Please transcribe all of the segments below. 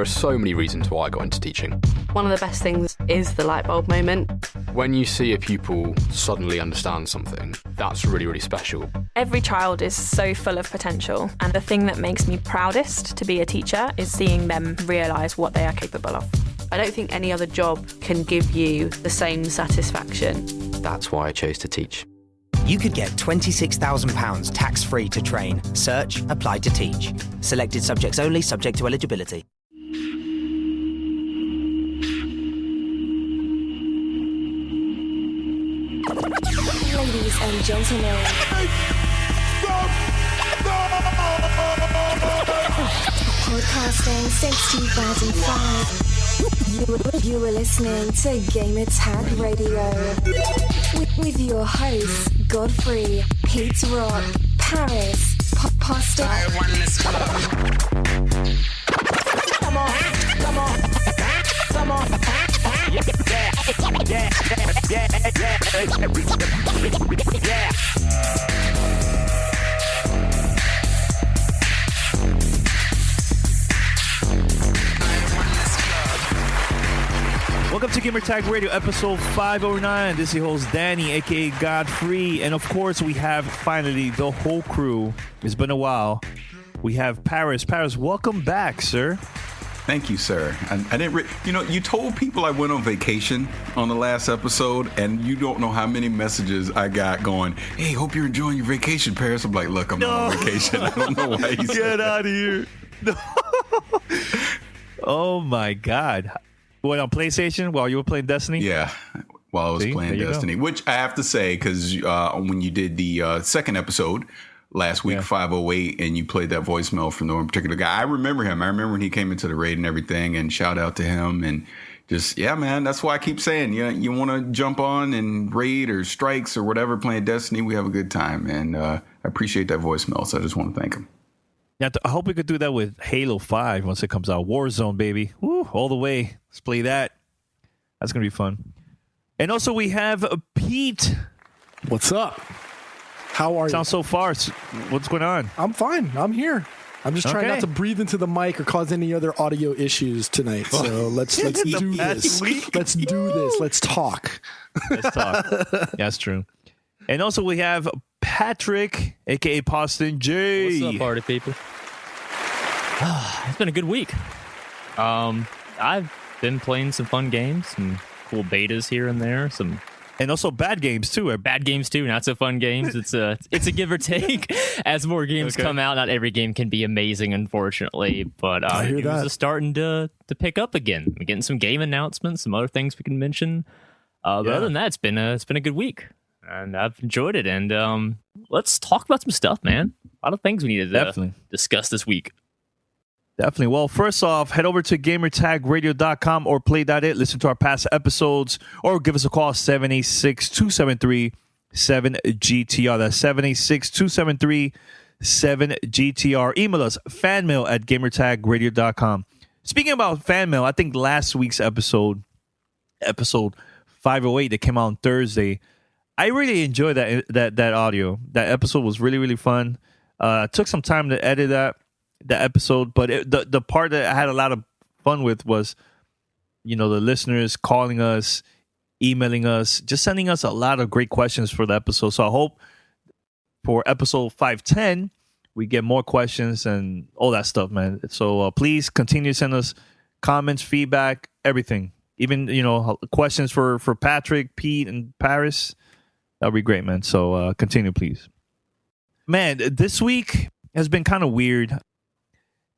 there are so many reasons why I got into teaching. One of the best things is the light bulb moment. When you see a pupil suddenly understand something, that's really, really special. Every child is so full of potential, and the thing that makes me proudest to be a teacher is seeing them realise what they are capable of. I don't think any other job can give you the same satisfaction. That's why I chose to teach. You could get £26,000 tax-free to train. Search, apply to teach. Selected subjects only, subject to eligibility. Ladies and gentlemen. Podcasting since 2005. You were listening to Gamer Tag Radio with your hosts Godfrey, Pete Rock, Parris, Pasta. Come on, come on, come on. Yeah. Welcome to Gamer Tag Radio, episode 509. This is your host, Danny, a.k.a. Godfrey. And, of course, we have, finally, the whole crew. It's been a while. We have Parris. Parris, welcome back, sir. Thank you, sir. I didn't you told people I went on vacation on the last episode, and you don't know how many messages I got going, hey, hope you're enjoying your vacation, Parris. I'm like, look, I'm not on vacation. I don't know why you said Get out of here. No. Oh, my God. What, on PlayStation while you were playing Destiny? Yeah, while I was playing Destiny, which I have to say, because when you did the second episode last week, 508, and you played that voicemail from the one particular guy, I remember him. I remember when he came into the raid and everything, and shout out to him. And just, yeah, man, that's why I keep saying, you want to jump on and raid or strikes or whatever, playing Destiny, we have a good time. And I appreciate that voicemail, so I just want to thank him. Yeah, I hope we could do that with Halo 5 once it comes out. Warzone, baby. Woo, all the way. Let's play that. That's going to be fun. And also we have Pete. What's up? How are you? Sounds so far. What's going on? I'm fine. I'm here. I'm just trying not to breathe into the mic or cause any other audio issues tonight. So let's do this. Let's do this. Let's talk. Let's talk. That's true. And also we have Patrick, a.k.a. Poston J. What's up, party people? It's been a good week. I've been playing some fun games, some cool betas here and there, and also bad games too. Bad games too, not so fun games. It's a give or take as more games come out. Not every game can be amazing, unfortunately, but news is starting to pick up again. We're getting some game announcements, some other things we can mention. But other than that, it's been a good week, and I've enjoyed it. And let's talk about some stuff, man. A lot of things we need to discuss this week. Definitely. Well, first off, head over to gamertagradio.com or play.it. Listen to our past episodes or give us a call, 786-273-7GTR. That's 786-273-7GTR. Email us, fanmail@gamertagradio.com. Speaking about fan mail, I think last week's episode 508 that came out on Thursday, I really enjoyed that audio. That episode was really, really fun. Took some time to edit that episode, but the part that I had a lot of fun with was, the listeners calling us, emailing us, just sending us a lot of great questions for the episode. So I hope for episode 510 we get more questions and all that stuff, man. So please continue to send us comments, feedback, everything. Even questions for Patrick, Pete, and Parris. That'll be great, man. So continue, please. Man, this week has been kind of weird.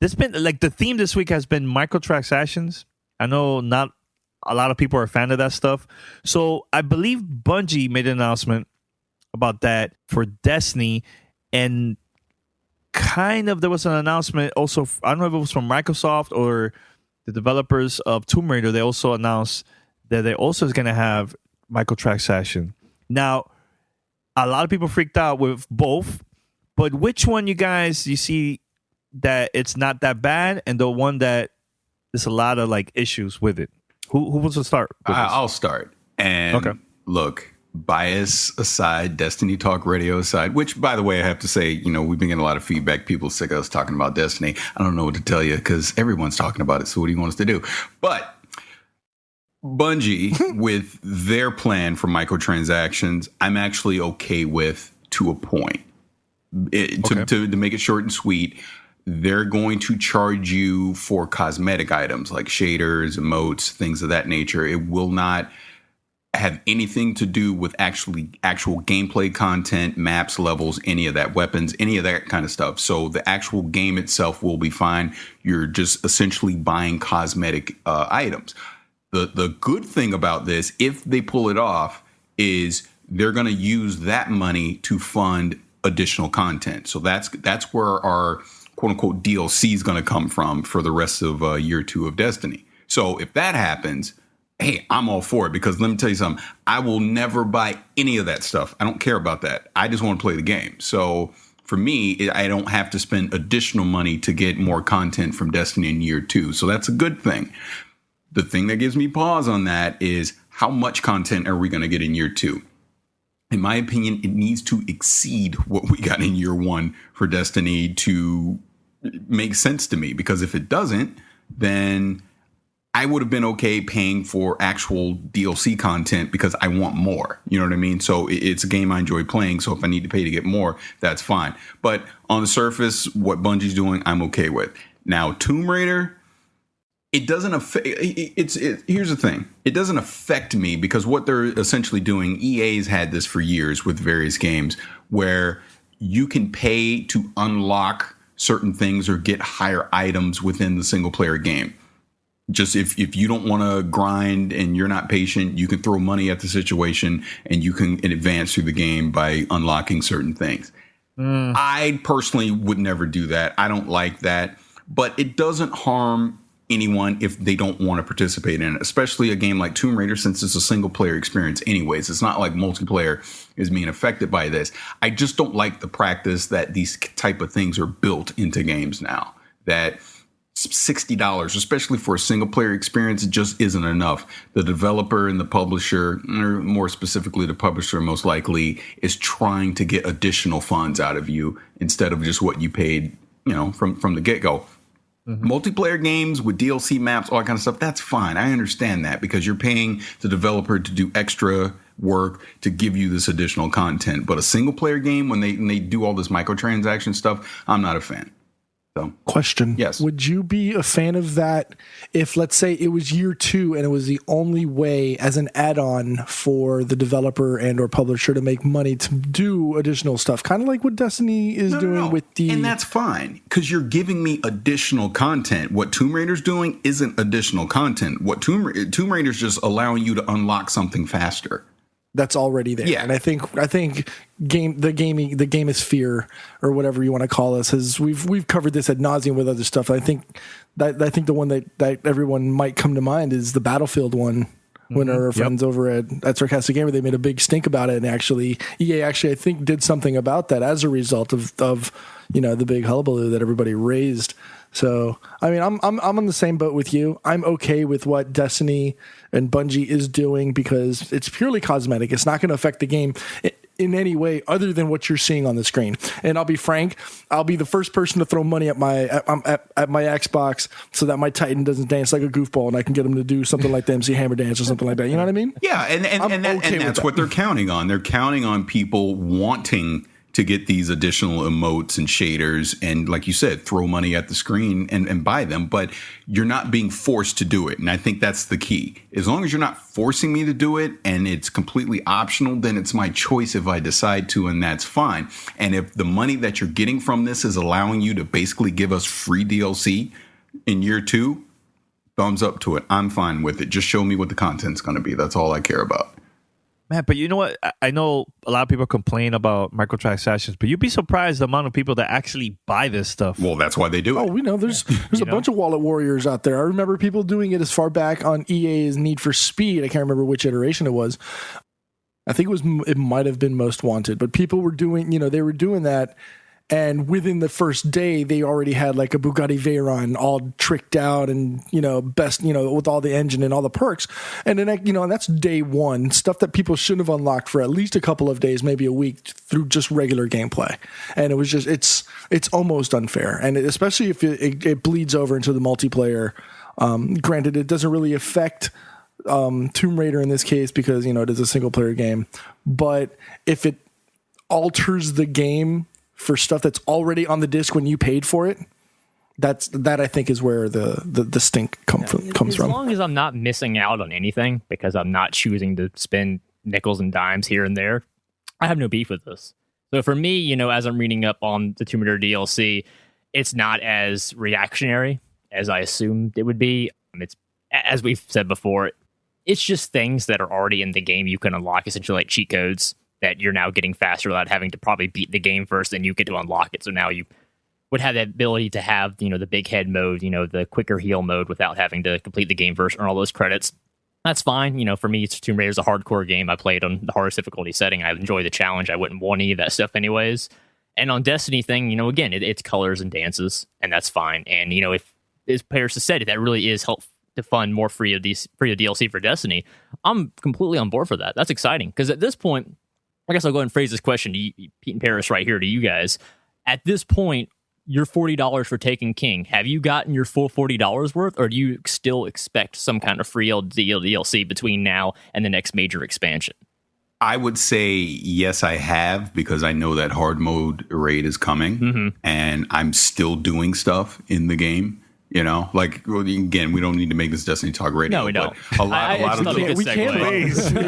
The theme this week has been microtransactions. I know not a lot of people are a fan of that stuff. So I believe Bungie made an announcement about that for Destiny, and there was an announcement also. I don't know if it was from Microsoft or the developers of Tomb Raider. They also announced that they also is going to have microtransaction. Now, a lot of people freaked out with both, but which one you see that it's not that bad, and the one that there's a lot of issues with it? Who wants to start? I'll start. And look, bias aside, Destiny Talk Radio aside, which, by the way, I have to say, we've been getting a lot of feedback. People sick of us talking about Destiny. I don't know what to tell you because everyone's talking about it. So what do you want us to do? But Bungie, with their plan for microtransactions, I'm actually okay with to a point. To make it short and sweet, they're going to charge you for cosmetic items like shaders, emotes, things of that nature. It will not have anything to do with actual gameplay content, maps, levels, any of that, weapons, any of that kind of stuff. So the actual game itself will be fine. You're just essentially buying cosmetic items. The good thing about this, if they pull it off, is they're going to use that money to fund additional content. So that's where our quote unquote DLC is going to come from for the rest of year 2 of Destiny. So if that happens, hey, I'm all for it, because let me tell you something. I will never buy any of that stuff. I don't care about that. I just want to play the game. So for me, I don't have to spend additional money to get more content from Destiny in year 2. So that's a good thing. The thing that gives me pause on that is how much content are we going to get in year 2? In my opinion, it needs to exceed what we got in year 1 for Destiny to make sense to me. Because if it doesn't, then I would have been okay paying for actual DLC content because I want more. You know what I mean? So it's a game I enjoy playing. So if I need to pay to get more, that's fine. But on the surface, what Bungie's doing, I'm okay with. Now, Tomb Raider, it doesn't affect. Here's the thing. It doesn't affect me because what they're essentially doing, EA's had this for years with various games where you can pay to unlock certain things or get higher items within the single player game. Just if you don't want to grind and you're not patient, you can throw money at the situation and you can advance through the game by unlocking certain things. I personally would never do that. I don't like that, but it doesn't harm anyone if they don't want to participate in it, especially a game like Tomb Raider, since it's a single player experience anyways. It's not like multiplayer is being affected by this. I just don't like the practice that these type of things are built into games now, that $60, especially for a single player experience, it just isn't enough. The developer and the publisher, or more specifically the publisher most likely, is trying to get additional funds out of you instead of just what you paid, from the get-go. Mm-hmm. Multiplayer games with DLC maps, all that kind of stuff, that's fine. I understand that because you're paying the developer to do extra work to give you this additional content. But a single player game, when they do all this microtransaction stuff, I'm not a fan. So, question. Yes. Would you be a fan of that if, let's say, it was year 2 and it was the only way as an add-on for the developer and or publisher to make money to do additional stuff, kind of like what Destiny is doing with the... And that's fine, because you're giving me additional content. What Tomb Raider's doing isn't additional content. What Tomb Raider's just allowing you to unlock something faster. That's already there. Yeah. And I think the gamosphere or whatever you want to call us we've covered this ad nauseum with other stuff. I think the one that everyone might come to mind is the Battlefield one. When our friends over at Sarcastic Gamer, they made a big stink about it, and EA I think did something about that as a result of the big hullabaloo that everybody raised. So I mean, I'm on the same boat with you. I'm okay with what Destiny and Bungie is doing because it's purely cosmetic. It's not going to affect the game in any way other than what you're seeing on the screen. And I'll be frank, I'll be the first person to throw money at my Xbox so that my Titan doesn't dance like a goofball and I can get him to do something like the MC Hammer dance or something like that. You know what I mean? Yeah, and that's what they're counting on. They're counting on people wanting to get these additional emotes and shaders and, like you said, throw money at the screen and buy them, but you're not being forced to do it. And I think that's the key. As long as you're not forcing me to do it and it's completely optional, then it's my choice if I decide to, and that's fine. And if the money that you're getting from this is allowing you to basically give us free DLC in year 2, thumbs up to it. I'm fine with it. Just show me what the content's going to be. That's all I care about. Man, but you know what? I know a lot of people complain about microtransactions, but you'd be surprised the amount of people that actually buy this stuff. Well, that's why they do it. Oh, we know there's a bunch of wallet warriors out there. I remember people doing it as far back on EA's Need for Speed. I can't remember which iteration it was. I think it might have been Most Wanted, but people were doing, they were doing that. And within the first day, they already had like a Bugatti Veyron all tricked out and, best, with all the engine and all the perks. And then, and that's day one, stuff that people shouldn't have unlocked for at least a couple of days, maybe a week through just regular gameplay. And it was just, it's almost unfair. And especially if it bleeds over into the multiplayer. Granted, it doesn't really affect Tomb Raider in this case because, it is a single player game. But if it alters the game for stuff that's already on the disc when you paid for it, that I think is where the stink comes from. As long as I'm not missing out on anything because I'm not choosing to spend nickels and dimes here and there, I have no beef with this. So for me, as I'm reading up on the Tomb Raider DLC, it's not as reactionary as I assumed it would be. It's, as we've said before, it's just things that are already in the game you can unlock, essentially like cheat codes that you're now getting faster without having to probably beat the game first, and you get to unlock it. So now you would have the ability to have, the big head mode, the quicker heal mode without having to complete the game first and all those credits. That's fine. For me, Tomb Raider's a hardcore game. I played on the hardest difficulty setting. I enjoy the challenge. I wouldn't want any of that stuff anyways. And on Destiny thing, again, it's colors and dances, and that's fine. And, if, as Parris has said, if that really is helpful to fund more free of DLC for Destiny, I'm completely on board for that. That's exciting. Because at this point, I guess I'll go ahead and phrase this question to you, Pete and Parris right here to you guys. At this point, you're $40 for Taken King. Have you gotten your full $40 worth, or do you still expect some kind of free DLC between now and the next major expansion? I would say yes, I have, because I know that hard mode raid is coming, and I'm still doing stuff in the game. Again, we don't need to make this Destiny Talk Radio. No, we don't. A lot of we can't.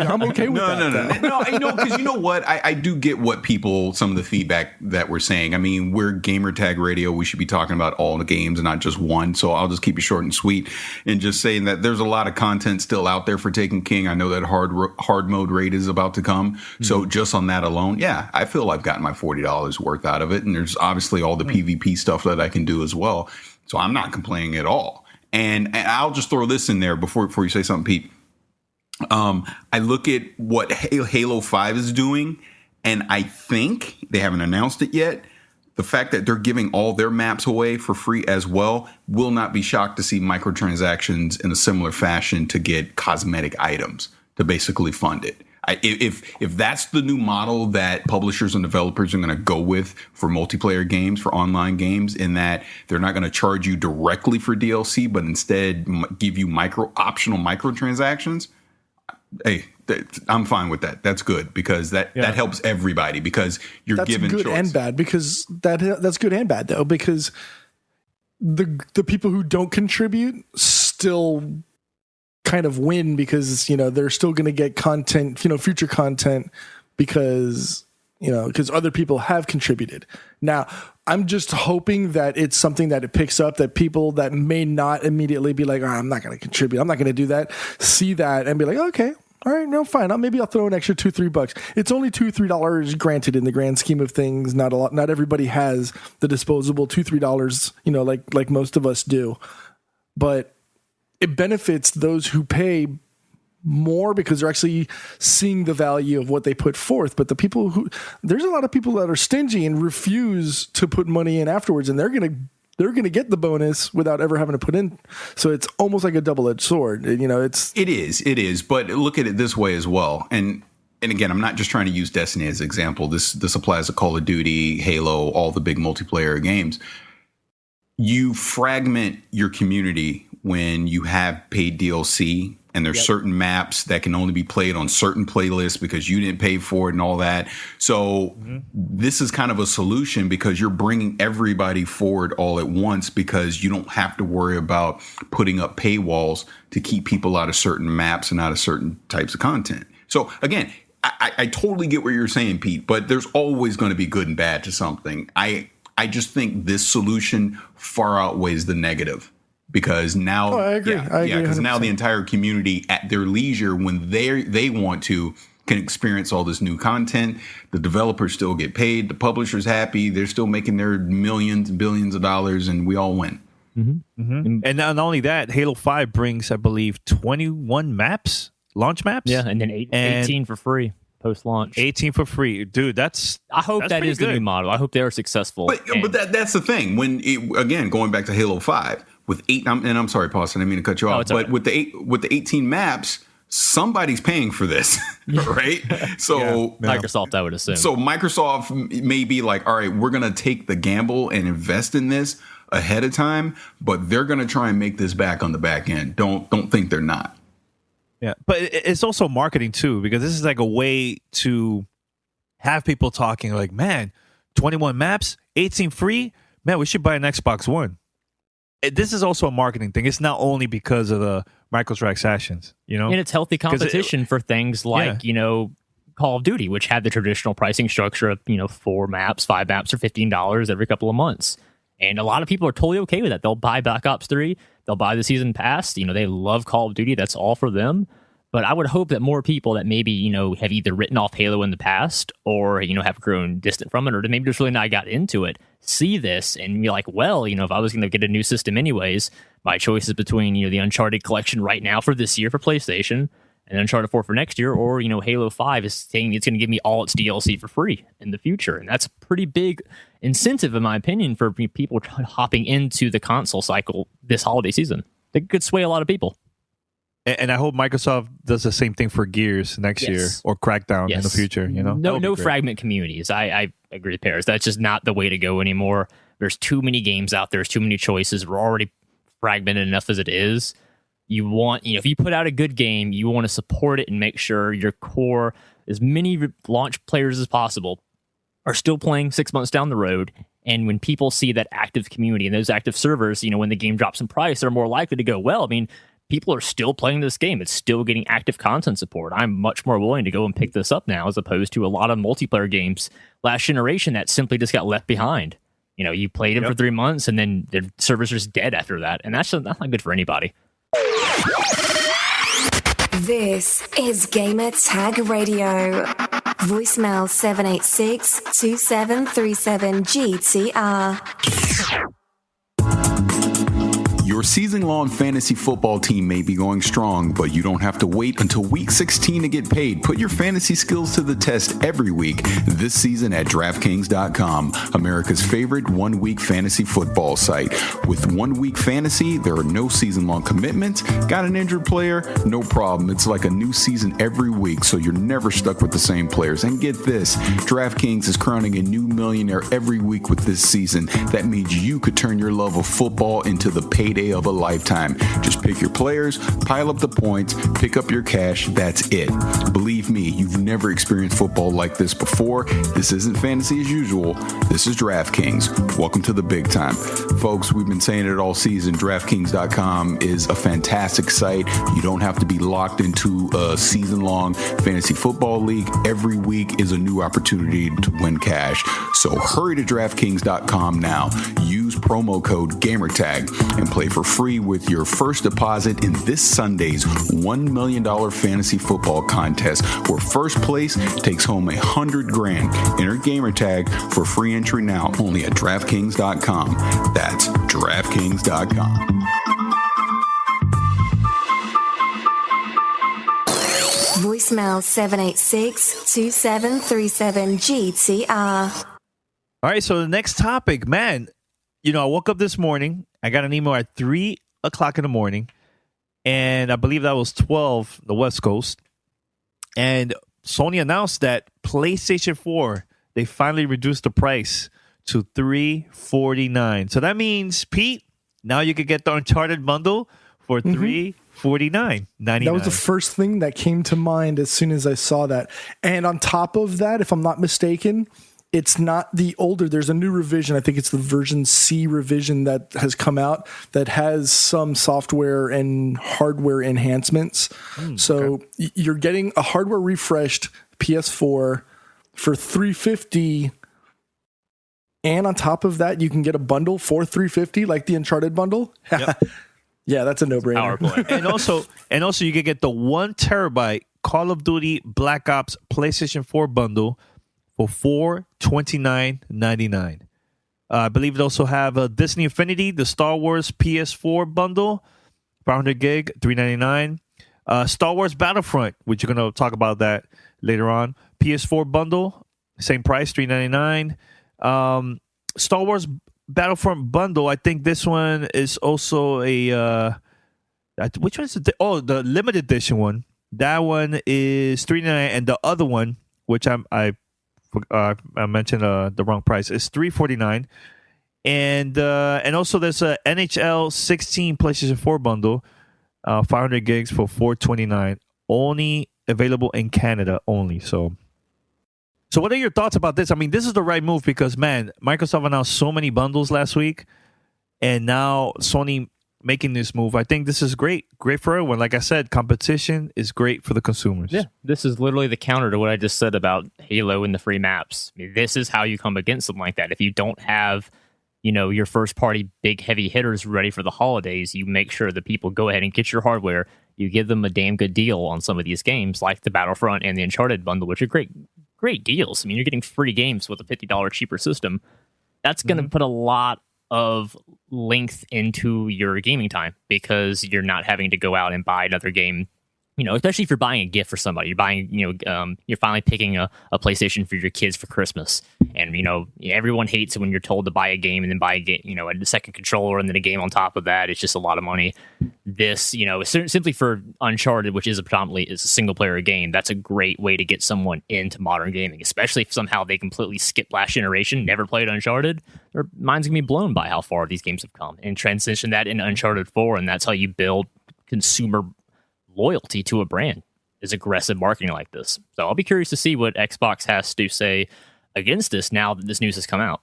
I'm okay with that. No, because you know what? I do get what some of the feedback that we're saying. I mean, we're Gamer Tag Radio. We should be talking about all the games and not just one. So I'll just keep it short and sweet and just saying that there's a lot of content still out there for Taken King. I know that hard mode raid is about to come. So just on that alone, yeah, I feel I've gotten my $40 worth out of it. And there's obviously all the PvP stuff that I can do as well. So I'm not complaining at all. And I'll just throw this in there before you say something, Pete. I look at what Halo 5 is doing, and I think they haven't announced it yet. The fact that they're giving all their maps away for free as well, will not be shocked to see microtransactions in a similar fashion to get cosmetic items to basically fund it. If that's the new model that publishers and developers are going to go with for multiplayer games, for online games, in that they're not going to charge you directly for DLC, but instead give you optional microtransactions, hey, I'm fine with that. That's good, because that helps everybody, because you're given choice. That's good and bad, because that's good and bad, though, because the people who don't contribute still kind of win, because they're still going to get content, future content, because other people have contributed. Now, I'm just hoping that it's something that it picks up, that people that may not immediately be like, I'm not going to contribute, I'm not going to do that, see that and be like, okay, all right, no, fine, maybe I'll throw an extra $2-3. It's only $2-3, granted, in the grand scheme of things. Not a lot. Not everybody has the disposable $2-3, like most of us do, but it benefits those who pay more, because they're actually seeing the value of what they put forth. But there's a lot of people that are stingy and refuse to put money in afterwards, and they're gonna get the bonus without ever having to put in. So it's almost like a double-edged sword. It is. But look at it this way as well. And again, I'm not just trying to use Destiny as an example. This applies to Call of Duty, Halo, all the big multiplayer games. You fragment your community when you have paid DLC, and there's certain maps that can only be played on certain playlists because you didn't pay for it and all that. So this is kind of a solution, because you're bringing everybody forward all at once, because you don't have to worry about putting up paywalls to keep people out of certain maps and out of certain types of content. So again, I totally get what you're saying, Pete, but there's always going to be good and bad to something. I just think this solution far outweighs the negative. Because now, I agree. Because now the entire community, at their leisure, when they want to, can experience all this new content. The developers still get paid. The publisher's happy. They're still making their millions, billions of dollars, and we all win. And not only that, Halo 5 brings, I believe, 21 maps, launch maps. Yeah, and then 18 for free post-launch. 18 for free, dude. I hope that is the new model. I hope they are successful. But that's the thing. Again, going back to Halo 5 with 8, and I'm sorry, Paul, I didn't mean to cut you off. But with the 18 maps, somebody's paying for this, right? So Microsoft, I would assume. So Microsoft may be like, all right, we're going to take the gamble and invest in this ahead of time, but they're going to try and make this back on the back end. Don't think they're not. Yeah, but it's also marketing too, because this is like a way to have people talking like, man, 21 maps, 18 free, man, we should buy an Xbox One. This is also a marketing thing. It's not only because of the microtransactions, And it's healthy competition for things like, Call of Duty, which had the traditional pricing structure of, 4 maps, 5 maps for $15 every couple of months. And a lot of people are totally okay with that. They'll buy Black Ops 3. They'll buy the season pass. They love Call of Duty. That's all for them. But I would hope that more people that maybe, have either written off Halo in the past or, have grown distant from it, or maybe just really not got into it, see this and be like, well, if I was going to get a new system anyways, my choice is between, the Uncharted collection right now for this year for PlayStation and Uncharted 4 for next year, or, Halo 5 is saying it's going to give me all its DLC for free in the future. And that's a pretty big incentive, in my opinion, for people hopping into the console cycle this holiday season. It could sway a lot of people. And I hope Microsoft does the same thing for Gears next year or Crackdown in the future. No fragment communities. I agree with Parris. That's just not the way to go anymore. There's too many games out there. There's too many choices. We're already fragmented enough as it is. You want, if you put out a good game, you want to support it and make sure your core, as many launch players as possible, are still playing 6 months down the road. And when people see that active community and those active servers, when the game drops in price, they're more likely to go, well, people are still playing this game. It's still getting active content support. I'm much more willing to go and pick this up now, as opposed to a lot of multiplayer games last generation that simply just got left behind. You played them for 3 months and then the servers are just dead after that. And that's not good for anybody. This is Gamer Tag Radio. Voicemail 786-2737-GTR. Your season-long fantasy football team may be going strong, but you don't have to wait until week 16 to get paid. Put your fantasy skills to the test every week this season at DraftKings.com, America's favorite one-week fantasy football site. With 1 week fantasy, there are no season-long commitments. Got an injured player? No problem. It's like a new season every week, so you're never stuck with the same players. And get this, DraftKings is crowning a new millionaire every week with this season. That means you could turn your love of football into the payday of a lifetime. Just pick your players, pile up the points, pick up your cash. That's it. Believe me, you've never experienced football like this before. This isn't fantasy as usual. This is DraftKings. Welcome to the big time. Folks, we've been saying it all season. DraftKings.com is a fantastic site. You don't have to be locked into a season-long fantasy football league. Every week is a new opportunity to win cash. So hurry to DraftKings.com now. Use promo code GAMERTAG and play for free with your first deposit in this Sunday's $1 million fantasy football contest, where first place takes home $100,000. Enter GamerTag for free entry now, only at DraftKings.com. That's DraftKings.com. Voicemail 786-2737-GTR. All right, so the next topic, man. I woke up this morning. I got an email at 3 o'clock in the morning, and I believe that was 12, the West Coast. And Sony announced that PlayStation 4, they finally reduced the price to $349. So that means, Pete, now you could get the Uncharted bundle for $349.99. That was the first thing that came to mind as soon as I saw that. And on top of that, if I'm not mistaken, it's not the older. There's a new revision. I think it's the version C revision that has come out that has some software and hardware enhancements. So you're getting a hardware refreshed PS4 for $350. And on top of that, you can get a bundle for $350, like the Uncharted bundle. Yep. Yeah, that's a no-brainer. Power play. and also you can get the 1 terabyte Call of Duty Black Ops PlayStation 4 bundle for $429.99. I believe it also have a Disney Infinity, the Star Wars PS4 bundle, 500 gig, $399. Star Wars Battlefront, which you're going to talk about that later on. PS4 bundle, same price, $399. Star Wars Battlefront bundle. I think this one is also a which one is it? Oh, the limited edition one. That one is $399, and the other one, which I mentioned the wrong price, is $349. And also there's a NHL 16 PlayStation 4 bundle, 500 gigs for $429. Only available in Canada only. So what are your thoughts about this? I mean, this is the right move because, man, Microsoft announced so many bundles last week, and now Sony making this move. I think this is great for everyone. Like I said, competition is great for the consumers. Yeah, this is literally the counter to what I just said about Halo and the free maps. I mean, this is how you come against something like that. If you don't have, your first party big heavy hitters ready for the holidays, you make sure that people go ahead and get your hardware. You give them a damn good deal on some of these games, like the Battlefront and the Uncharted bundle, which are great deals. I mean, you're getting free games with a $50 cheaper system. That's going to put a lot of length into your gaming time because you're not having to go out and buy another game. Especially if you're buying a gift for somebody, you're buying, you're finally picking a PlayStation for your kids for Christmas. And, everyone hates it when you're told to buy a game and then buy a game, a second controller and then a game on top of that. It's just a lot of money. This, simply for Uncharted, which is a single player game, that's a great way to get someone into modern gaming, especially if somehow they completely skipped last generation, never played Uncharted. Their mind's gonna be blown by how far these games have come and transition that into Uncharted 4. And that's how you build consumer loyalty to a brand, is aggressive marketing like this. So I'll be curious to see what Xbox has to say against this now that this news has come out.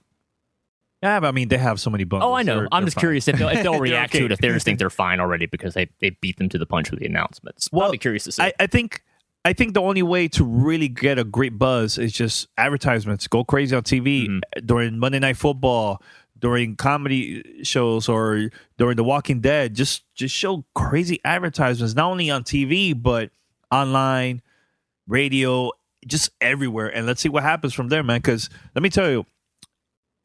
Yeah, but I mean, they have so many bundles. Oh, I know. I'm just curious if they'll react okay. to it, if they just think they're fine already because they beat them to the punch with the announcements. Well, I'll be curious to see. I think the only way to really get a great buzz is just advertisements. Go crazy on TV during Monday Night Football, during comedy shows, or during The Walking Dead. Just show crazy advertisements, not only on TV, but online, radio, just everywhere. And let's see what happens from there, man. Because let me tell you,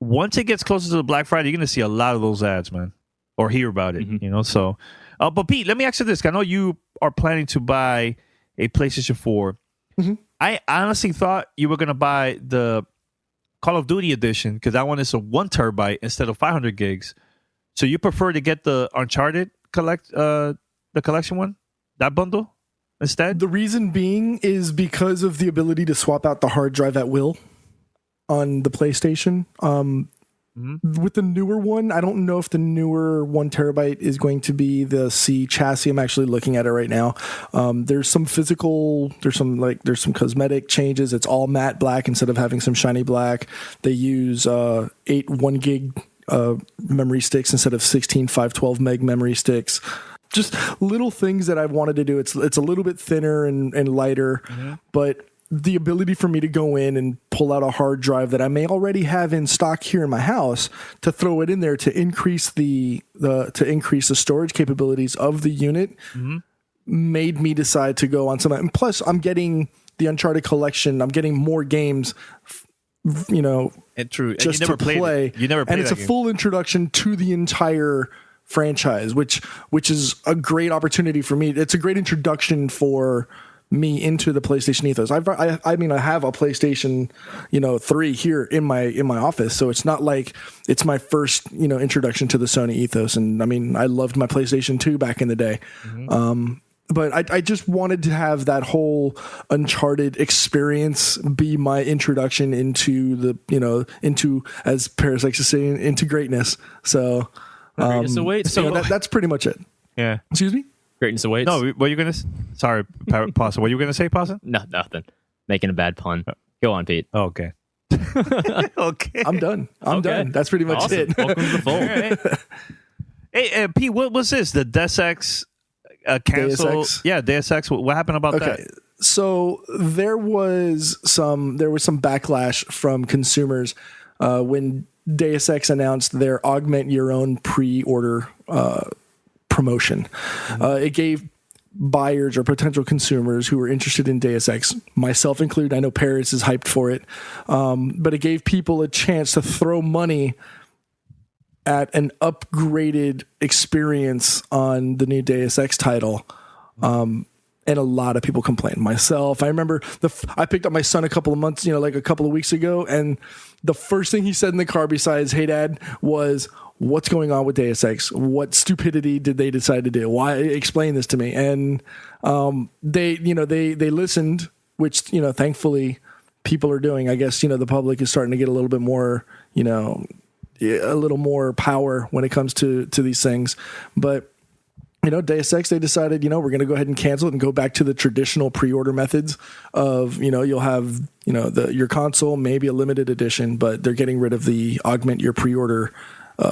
once it gets closer to the Black Friday, you're going to see a lot of those ads, man, or hear about it, So, but Pete, let me ask you this. I know you are planning to buy a PlayStation 4. I honestly thought you were going to buy the Call of Duty edition because that one is a 1 terabyte instead of 500 gigs. So you prefer to get the Uncharted the collection one, that bundle instead? The reason being is because of the ability to swap out the hard drive at will on the PlayStation. With the newer one, I don't know if the newer 1 terabyte is going to be the C chassis. I'm actually looking at it right now. There's some cosmetic changes. It's all matte black instead of having some shiny black. They use 8 1 gig memory sticks instead of 16 512 meg memory sticks. Just little things that I've wanted to do. It's a little bit thinner and lighter, but the ability for me to go in and pull out a hard drive that I may already have in stock here in my house to throw it in there to increase the storage capabilities of the unit made me decide to go on some. And plus, I'm getting the Uncharted collection. I'm getting more games, and true. Just and you never to play. You never played and it's a full introduction to the entire franchise, which is a great opportunity for me. It's a great introduction for me into the PlayStation ethos. I have a PlayStation, 3 here in my office, so it's not like it's my first, introduction to the Sony ethos. And I mean, I loved my PlayStation 2 back in the day. But I just wanted to have that whole Uncharted experience be my introduction into into, as Parris likes to say, into greatness. So, that's pretty much it. Yeah. Excuse me? Greatness awaits. No, what are you going to... Sorry, Pasa. What are you going to say, Pasa? No, nothing. Making a bad pun. Go on, Pete. Oh, okay. Okay. I'm done. I'm done. That's pretty much awesome. it. Welcome to the fold. Right. Hey, Pete, what was this? The Deus Ex cancel? Deus Ex? Yeah, Deus Ex. What happened about that? So there was some backlash from consumers when Deus Ex announced their Augment Your Own Pre-Order promotion. It gave buyers or potential consumers who were interested in Deus Ex, myself included, I know Parris is hyped for it, but it gave people a chance to throw money at an upgraded experience on the new Deus Ex title. And And a lot of people complained. Myself, I remember I picked up my son a couple of months, like a couple of weeks ago, and the first thing he said in the car besides "Hey Dad" was, "What's going on with Deus Ex? What stupidity did they decide to do? Why? Explain this to me." And they listened, which thankfully people are doing. I guess the public is starting to get a little bit more a little more power when it comes to these things, but. Deus Ex, they decided, we're going to go ahead and cancel it and go back to the traditional pre-order methods of, you'll have, your console, maybe a limited edition, but they're getting rid of the Augment Your Pre-Order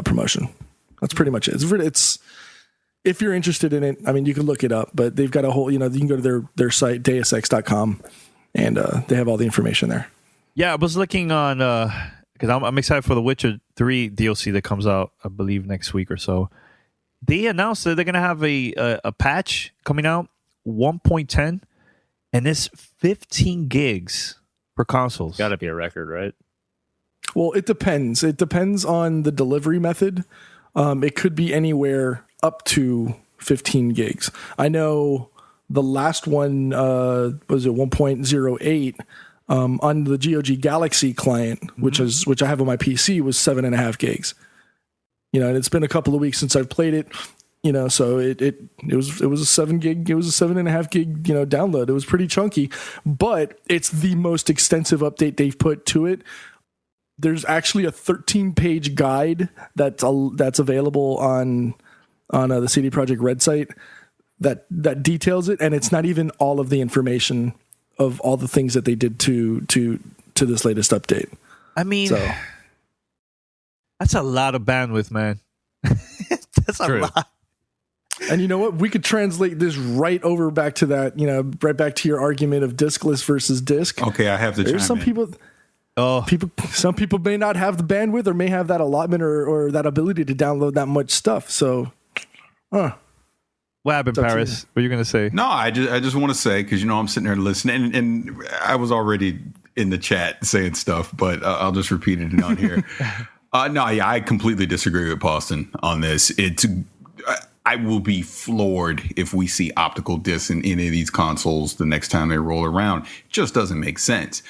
promotion. That's pretty much it. It's if you're interested in it, I mean, you can look it up, but they've got a whole, you can go to their site, deusx.com, and they have all the information there. Yeah, I was looking on, because I'm excited for the Witcher 3 DLC that comes out, I believe, next week or so. They announced that they're going to have a patch coming out, 1.10, and it's 15 gigs for consoles. Got to be a record, right? Well, it depends. It depends on the delivery method. It could be anywhere up to 15 gigs. I know the last one was at 1.08 on the GOG Galaxy client, which I have on my PC, was 7.5 gigs. And it's been a couple of weeks since I've played it, so it was a 7 gig, it was a 7.5 gig, download. It was pretty chunky, but it's the most extensive update they've put to it. There's actually a 13-page guide that's available on the CD Projekt Red site that details it, and it's not even all of the information of all the things that they did to this latest update. I mean, that's a lot of bandwidth, man. That's a lot. And you know what? We could translate this right over back to that, right back to your argument of diskless versus disc. Okay, I have to There's some people. Some people may not have the bandwidth or may have that allotment or that ability to download that much stuff. So, what happened, Parris? What are you going to say? No, I just want to say, because I'm sitting there listening, and I was already in the chat saying stuff, but I'll just repeat it on here. I completely disagree with Poston on this. I will be floored if we see optical discs in any of these consoles the next time they roll around. It just doesn't make sense.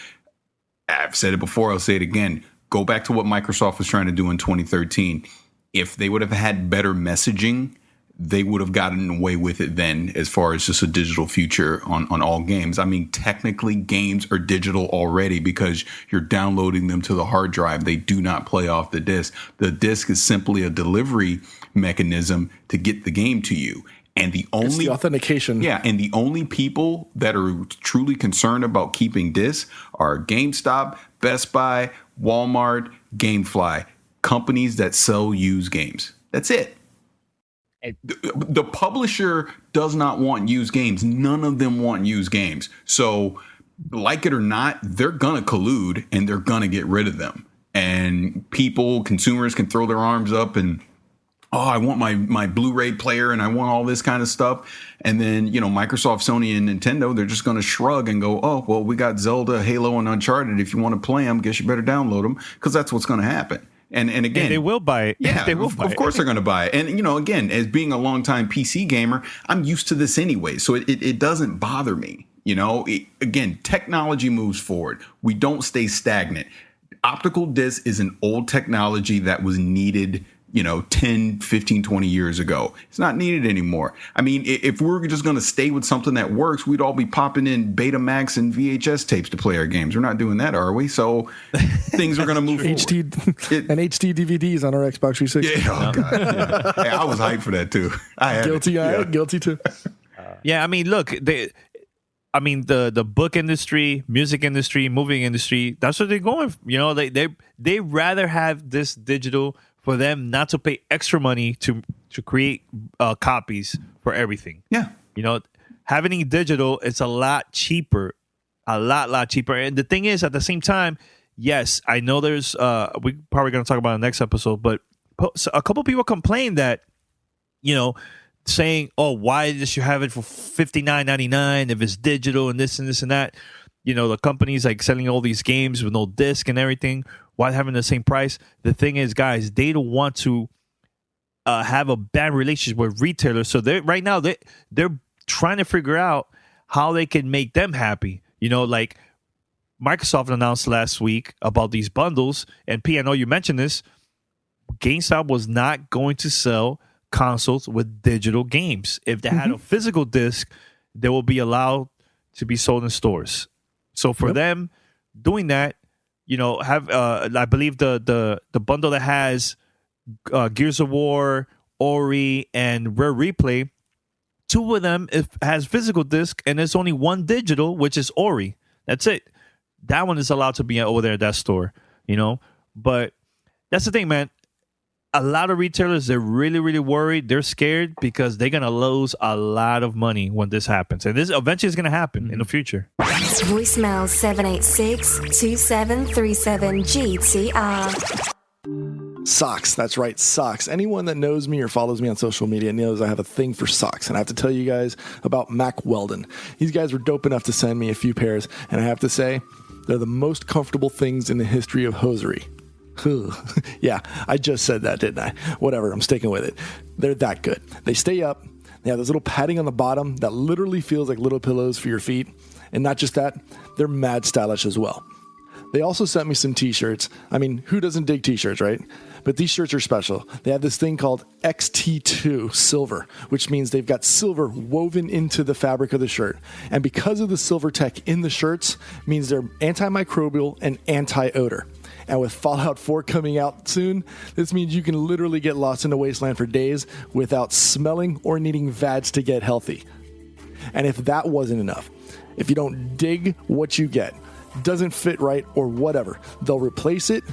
I've said it before. I'll say it again. Go back to what Microsoft was trying to do in 2013. If they would have had better messaging, they would have gotten away with it then, as far as just a digital future on all games. I mean, technically, games are digital already because you're downloading them to the hard drive. They do not play off the disc. The disc is simply a delivery mechanism to get the game to you. And it's the authentication. Yeah, and the only people that are truly concerned about keeping discs are GameStop, Best Buy, Walmart, GameFly, companies that sell used games. That's it. The publisher does not want used games. None of them want used games. So, like it or not, they're going to collude and they're going to get rid of them. And consumers can throw their arms up and, I want my Blu-ray player and I want all this kind of stuff. And then, Microsoft, Sony, and Nintendo, they're just going to shrug and go, oh, well, we got Zelda, Halo, and Uncharted. If you want to play them, guess you better download them, because that's what's going to happen. And again, they will buy it. Yeah, they will buy it. Of course they're going to buy it. And, again, as being a longtime PC gamer, I'm used to this anyway. So it doesn't bother me. Again, technology moves forward. We don't stay stagnant. Optical disc is an old technology that was needed 10, 15, 20 years ago. It's not needed anymore. I mean, if we're just going to stay with something that works, we'd all be popping in Betamax and VHS tapes to play our games. We're not doing that, are we? So things are going to move forward. HD DVDs on our Xbox 360. Yeah, oh God. Yeah. Hey, I was hyped for that too. Guilty too. Yeah, I mean, look, the book industry, music industry, movie industry, that's what they're going for. They rather have this digital for them not to pay extra money to create copies for everything. Yeah. Having it digital, it's a lot cheaper. A lot cheaper. And the thing is, at the same time, yes, I know there's, we're probably going to talk about in the next episode, but a couple people complain that, saying, oh, why did you have it for $59.99 if it's digital and this and this and that? The companies like selling all these games with no disc and everything, while having the same price. The thing is, guys, they don't want to have a bad relationship with retailers. So they're trying to figure out how they can make them happy. You know, like Microsoft announced last week about these bundles, and P, I know you mentioned this. GameStop was not going to sell consoles with digital games. If they had a physical disc, they will be allowed to be sold in stores. So for them doing that, you know, have I believe the bundle that has Gears of War, Ori, and Rare Replay, 2 of them has physical disc, and there's only 1 digital, which is Ori. That's it. That one is allowed to be over there at that store, you know. But that's the thing, man. A lot of retailers, they're really, really worried. They're scared because they're going to lose a lot of money when this happens. And this eventually is going to happen in the future. Voicemail 786-2737-GTR. Socks. That's right, socks. Anyone that knows me or follows me on social media knows I have a thing for socks. And I have to tell you guys about Mack Weldon. These guys were dope enough to send me a few pairs. And I have to say, they're the most comfortable things in the history of hosiery. Yeah, I just said that, didn't I? Whatever, I'm sticking with it. They're that good. They stay up. They have this little padding on the bottom that literally feels like little pillows for your feet. And not just that, they're mad stylish as well. They also sent me some t-shirts. I mean, who doesn't dig t-shirts, right? But these shirts are special. They have this thing called XT2 Silver, which means they've got silver woven into the fabric of the shirt. And because of the silver tech in the shirts, means they're antimicrobial and anti-odor. And with Fallout 4 coming out soon, this means you can literally get lost in a wasteland for days without smelling or needing VADs to get healthy. And if that wasn't enough, if you don't dig what you get, doesn't fit right or whatever, they'll replace it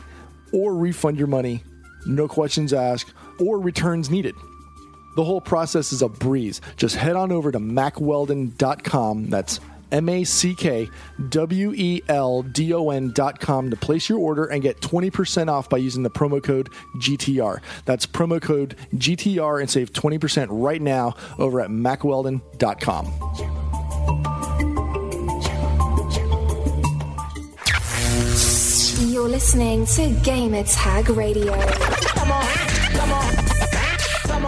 or refund your money, no questions asked, or returns needed. The whole process is a breeze. Just head on over to MackWeldon.com. That's MackWeldon.com to place your order and get 20% off by using the promo code GTR. That's promo code GTR and save 20% right now over at MackWeldon.com. You're listening to Gamer Tag Radio.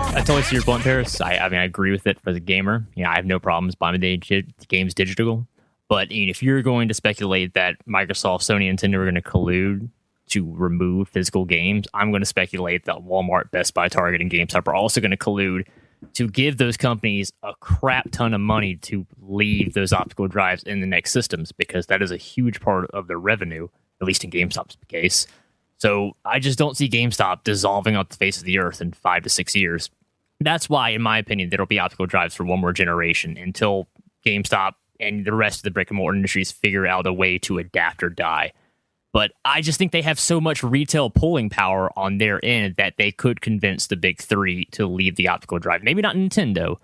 I totally see your point, Parris. I mean, I agree with it for the gamer. You know, I have no problems buying the games digital. But you know, if you're going to speculate that Microsoft, Sony, and Nintendo are going to collude to remove physical games, I'm going to speculate that Walmart, Best Buy, Target, and GameStop are also going to collude to give those companies a crap ton of money to leave those optical drives in the next systems, because that is a huge part of their revenue, at least in GameStop's case. So I just don't see GameStop dissolving off the face of the earth in 5 to 6 years. That's why, in my opinion, there'll be optical drives for one more generation until GameStop and the rest of the brick and mortar industries figure out a way to adapt or die. But I just think they have so much retail pulling power on their end that they could convince the big three to leave the optical drive. Maybe not Nintendo,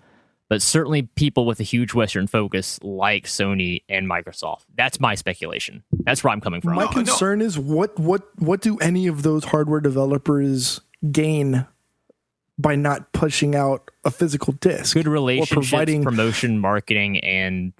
but certainly people with a huge Western focus like Sony and Microsoft. That's my speculation. That's where I'm coming from. My concern is what do any of those hardware developers gain by not pushing out a physical disc? Good relationships, promotion, marketing, and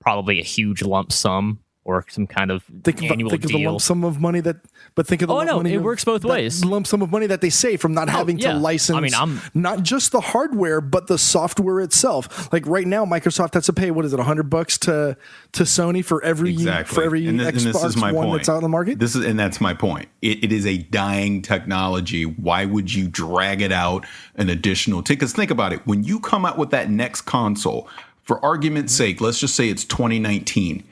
probably a huge lump sum or some kind of annual deal. Think of the lump sum of money that, but think of the money. It works both ways. Lump sum of money that they save from not having to license. I mean, not just the hardware, but the software itself. Like right now, Microsoft has to pay $100 to Sony for every Xbox One that's out on the market. That's my point. It is a dying technology. Why would you drag it out an additional? Because think about it. When you come out with that next console, for argument's sake, let's just say it's 2019.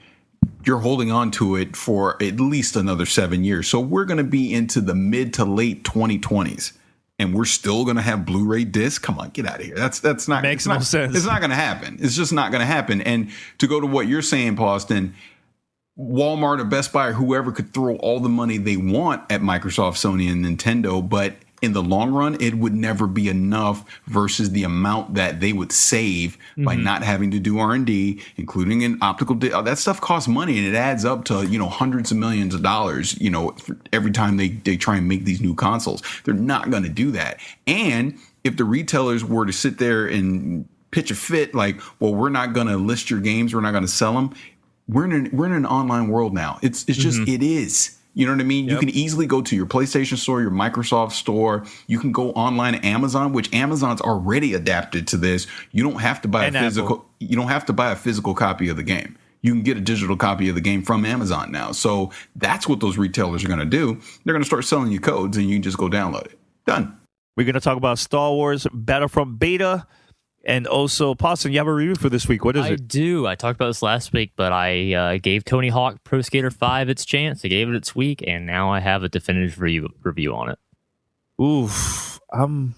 You're holding on to it for at least another 7 years. So we're going to be into the mid to late 2020s, and we're still going to have Blu-ray discs. Come on, get out of here. That's not makes no sense. It's not going to happen. It's just not going to happen. And to go to what you're saying, Pauston, Walmart or Best Buy or whoever could throw all the money they want at Microsoft, Sony, and Nintendo, but in the long run, it would never be enough versus the amount that they would save by not having to do R&D, including an optical. That stuff costs money, and it adds up to hundreds of millions of dollars. Every time they try and make these new consoles, they're not going to do that. And if the retailers were to sit there and pitch a fit, like, well, we're not going to list your games, we're not going to sell them. We're in an online world now. It's just it is. You know what I mean? You can easily go to your PlayStation store, your Microsoft store. You can go online to Amazon, which Amazon's already adapted to this. You don't have to buy you don't have to buy a physical copy of the game. You can get a digital copy of the game from Amazon now. So that's what those retailers are going to do. They're going to start selling you codes, and you can just go download it. Done. We're going to talk about Star Wars Battlefront Beta. And also, Paulson, you have a review for this week. What is it? I do. I talked about this last week, but I gave Tony Hawk Pro Skater 5 its chance. I gave it its week, and now I have a definitive review on it. Oof. I'm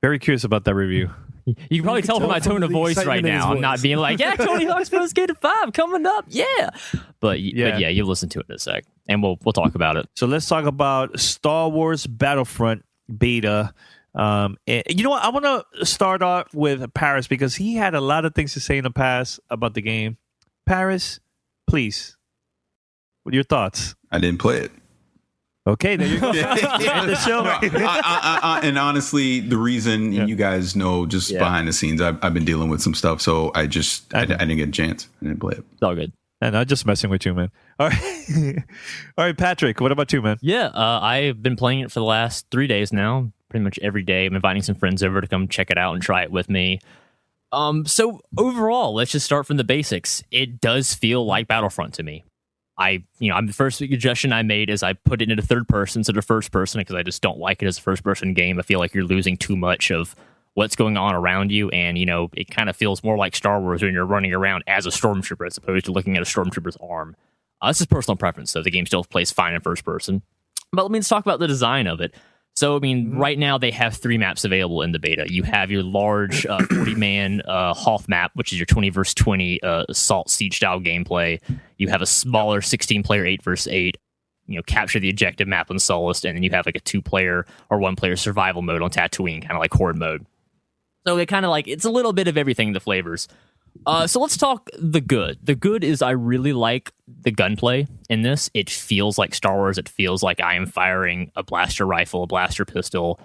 very curious about that review. You can probably tell from my tone of voice right now. I'm not being like, yeah, Tony Hawk's Pro Skater 5 coming up. Yeah. But yeah, you listen to it in a sec, and we'll talk about it. So let's talk about Star Wars Battlefront Beta. And you know what? I want to start off with Parris because he had a lot of things to say in the past about the game. Parris, please, what are your thoughts? I didn't play it. Okay, there you go. End the show. And honestly, the reason you guys know just behind the scenes, I've been dealing with some stuff, so I didn't get a chance. I didn't play it. It's all good. And I'm just messing with you, man. All right, all right, Patrick. What about you, man? Yeah, I've been playing it for the last 3 days now. Pretty much every day. I'm inviting some friends over to come check it out and try it with me. So overall, let's just start from the basics. It does feel like Battlefront to me. I'm the first suggestion I made is I put it into third person instead of first person because I just don't like it as a first person game. I feel like you're losing too much of what's going on around you, and it kind of feels more like Star Wars when you're running around as a stormtrooper as opposed to looking at a stormtrooper's arm. This is personal preference, so the game still plays fine in first person. But let's talk about the design of it. So, right now they have 3 maps available in the beta. You have your large 40-man Hoth map, which is your 20 versus 20 assault siege-style gameplay. You have a smaller 16-player 8 versus 8, capture the objective map on Sullust, and then you have like a 2-player or 1-player survival mode on Tatooine, kind of like Horde mode. So they kind of it's a little bit of everything, the flavors. So let's talk the good. The good is I really like the gunplay in this. It feels like Star Wars. It feels like I am firing a blaster rifle, a blaster pistol.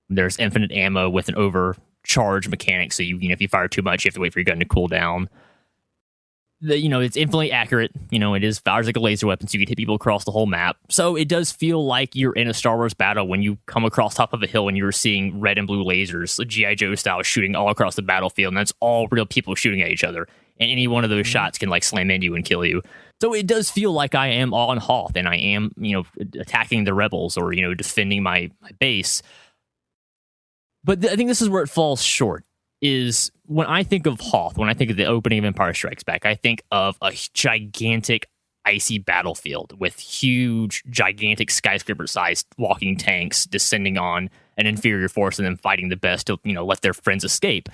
There's infinite ammo with an overcharge mechanic. So if you fire too much, you have to wait for your gun to cool down. It's infinitely accurate. It fires like a laser weapon, so you can hit people across the whole map. So it does feel like you're in a Star Wars battle when you come across top of a hill and you're seeing red and blue lasers, G.I. Joe style, shooting all across the battlefield, and that's all real people shooting at each other. And any one of those shots can slam into you and kill you. So it does feel like I am on Hoth and I am, attacking the rebels or, defending my base. But I think this is where it falls short. Is when I think of Hoth, when I think of the opening of Empire Strikes Back, I think of a gigantic icy battlefield with huge, gigantic skyscraper-sized walking tanks descending on an inferior force and then fighting the best to, let their friends escape.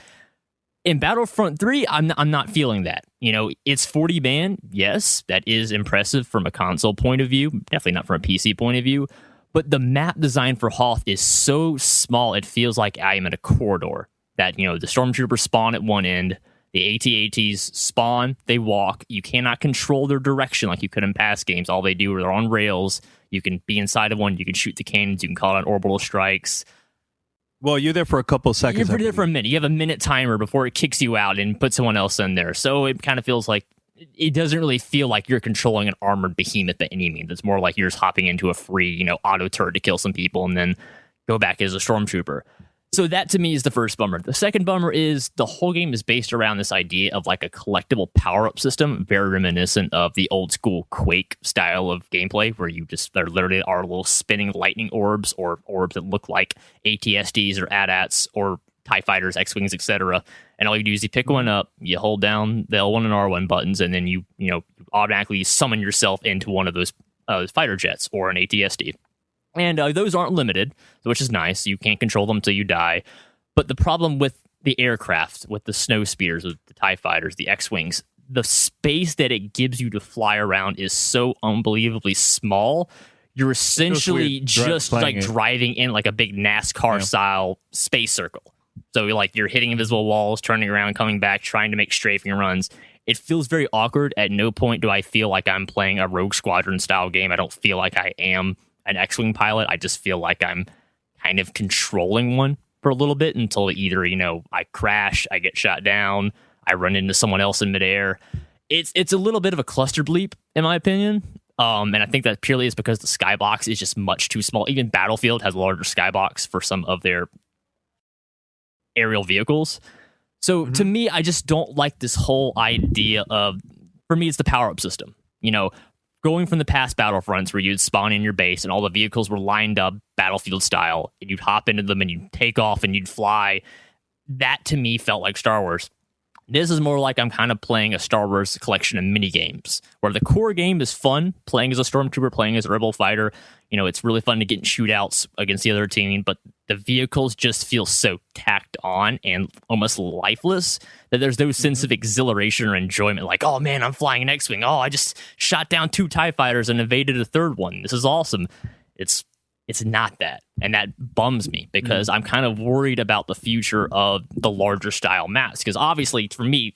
In Battlefront 3, I'm not feeling that. It's 40 man. Yes, that is impressive from a console point of view. Definitely not from a PC point of view. But the map design for Hoth is so small, it feels like I am in a corridor. That, the stormtroopers spawn at one end, the AT-ATs spawn, they walk. You cannot control their direction like you could in past games. All they do are they're on rails. You can be inside of one. You can shoot the cannons. You can call out orbital strikes. Well, you're there for a couple of seconds. You're there for a minute. You have a minute timer before it kicks you out and puts someone else in there. So it kind of feels like it doesn't really feel like you're controlling an armored behemoth by any means. It's more like you're just hopping into a free, auto turret to kill some people and then go back as a stormtrooper. So that to me is the first bummer. The second bummer is the whole game is based around this idea of a collectible power-up system, very reminiscent of the old school Quake style of gameplay, where there literally are little spinning lightning orbs or orbs that look like AT-STs or AT-ATs or TIE Fighters, X-Wings, etc. And all you do is you pick one up, you hold down the L1 and R1 buttons, and then you automatically summon yourself into one of those fighter jets or an AT-ST. And those aren't limited, which is nice. You can't control them until you die. But the problem with the aircraft, with the snow speeders, with the TIE Fighters, the X-Wings, the space that it gives you to fly around is so unbelievably small. You're essentially just driving in like a big NASCAR-style space circle. So you're hitting invisible walls, turning around, coming back, trying to make strafing runs. It feels very awkward. At no point do I feel like I'm playing a Rogue Squadron-style game. I don't feel like I am an X-Wing pilot. I just feel like I'm kind of controlling one for a little bit until either, I crash, I get shot down, I run into someone else in midair. It's a little bit of a cluster bleep, in my opinion. And I think that purely is because the skybox is just much too small. Even Battlefield has a larger skybox for some of their aerial vehicles. So to me, I just don't like this whole idea of, for me, it's the power-up system. You know, going from the past Battlefronts where you'd spawn in your base and all the vehicles were lined up Battlefield style, and you'd hop into them and you'd take off and you'd fly. That to me felt like Star Wars. This is more like I'm kind of playing a Star Wars collection of mini games where the core game is fun, playing as a stormtrooper, playing as a rebel fighter. You know, it's really fun to get in shootouts against the other team, but the vehicles just feel so tacked on and almost lifeless that there's no sense of exhilaration or enjoyment. Like, oh man, I'm flying an X-Wing. Oh, I just shot down 2 TIE fighters and evaded a third one. This is awesome. It's not that. And that bums me because I'm kind of worried about the future of the larger style maps. Because obviously, for me,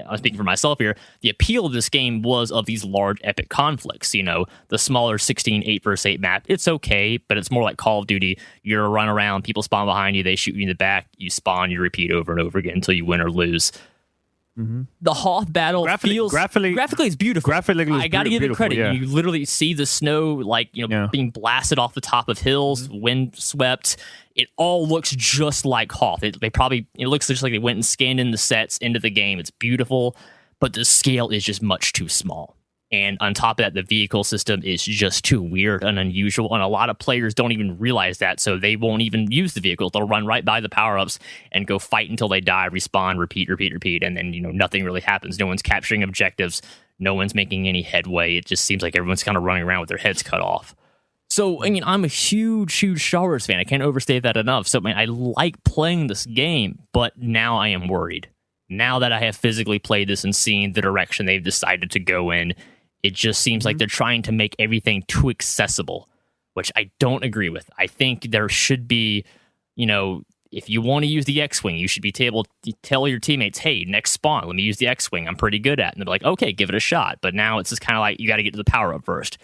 I'm speaking for myself here, the appeal of this game was of these large epic conflicts. You know, the smaller 16 8 vs 8 map, it's okay, but it's more like Call of Duty. You're a run around, people spawn behind you, they shoot you in the back, you spawn, you repeat over and over again until you win or lose. The Hoth battle feels graphically it's beautiful. I got to give it credit. Yeah. You literally see the snow being blasted off the top of hills, wind swept. It all looks just like Hoth. It looks just like they went and scanned in the sets into the game. It's beautiful, but the scale is just much too small. And on top of that, the vehicle system is just too weird and unusual. And a lot of players don't even realize that, so they won't even use the vehicles. They'll run right by the power-ups and go fight until they die, respawn, repeat. And then, nothing really happens. No one's capturing objectives. No one's making any headway. It just seems like everyone's kind of running around with their heads cut off. So, I mean, I'm a huge Star Wars fan. I can't overstate that enough. So, I like playing this game, but now I am worried. Now that I have physically played this and seen the direction they've decided to go in, it just seems like they're trying to make everything too accessible, which I don't agree with. I think there should be, if you want to use the X-Wing, you should be able to tell your teammates, hey, next spawn, let me use the X-Wing. I'm pretty good at it. And they're like, okay, give it a shot. But now it's just kind of like you got to get to the power-up first.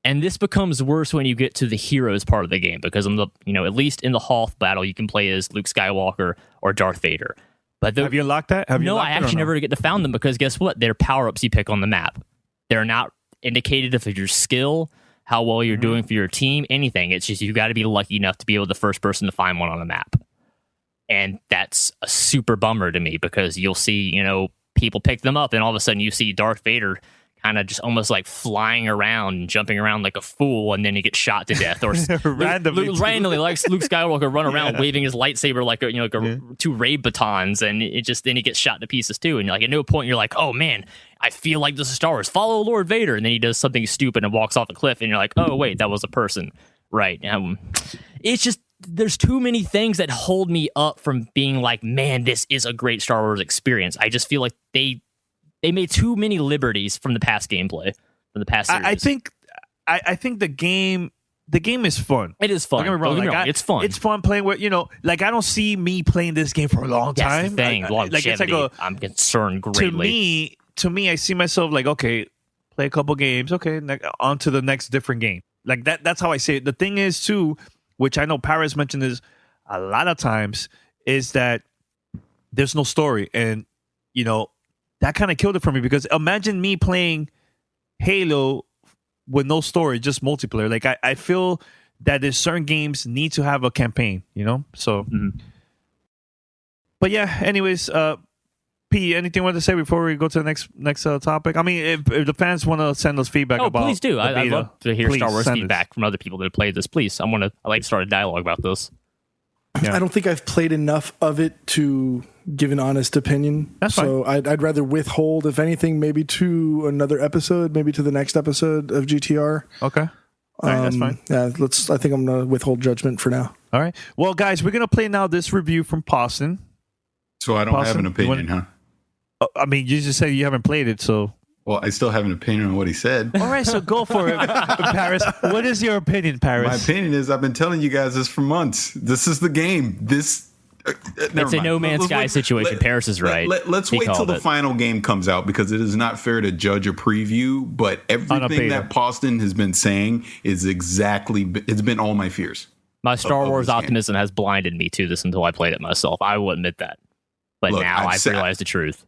And this becomes worse when you get to the heroes part of the game, because at least in the Hoth battle, you can play as Luke Skywalker or Darth Vader. But have you unlocked that? I actually never get to found them because guess what? They're power-ups you pick on the map. They're not indicated of your skill, how well you're doing for your team, anything. It's just you got to be lucky enough to be able to the first person to find one on the map. And that's a super bummer to me because you'll see, people pick them up and all of a sudden you see Darth Vader kind of just almost like flying around and jumping around like a fool, and then he gets shot to death. Or randomly, like Luke Skywalker run around waving his lightsaber like 2 ray batons, and then he gets shot to pieces too. And like at no point you're like, oh man, I feel like this is Star Wars. Follow Lord Vader, and then he does something stupid and walks off a cliff, and you're like, oh wait, that was a person, right? It's just there's too many things that hold me up from being like, man, this is a great Star Wars experience. I just feel like they made too many liberties from the past gameplay, from the past series. I think the game is fun. It is fun. Don't get me wrong. It's fun. It's fun playing with, I don't see me playing this game for a long time. That's the thing. Longevity, I'm concerned greatly. To me, I see myself like, okay, play a couple games. Okay, on to the next different game. Like that's how I say it. The thing is, too, which I know Parris mentioned this a lot of times, is that there's no story. And, that kind of killed it for me because imagine me playing Halo with no story, just multiplayer. Like I feel that there's certain games need to have a campaign, So, but yeah. Anyways, P, anything you want to say before we go to the next topic? I mean, if the fans want to send us feedback about, please do. I'd love to hear Star Wars feedback us from other people that have played this. Please, I like to start a dialogue about this. Yeah. I don't think I've played enough of it to give an honest opinion. That's so fine. I'd rather withhold, if anything, maybe to another episode, maybe to the next episode of GTR. Okay. All right, that's fine. Yeah, I think I'm going to withhold judgment for now. All right. Well, guys, we're going to play now this review from Poston. So I don't have an opinion, huh? I mean, you just said you haven't played it, so... Well, I still have an opinion on what he said. All right, so go for it, Parris. What is your opinion, Parris? My opinion is I've been telling you guys this for months. This is the game. It's a No Man's Sky situation. Parris is right. Let's wait till the final game comes out because it is not fair to judge a preview, but everything that Poston has been saying is it's been all my fears. My Star Wars optimism has blinded me to this until I played it myself. I will admit that. But now I've realized the truth.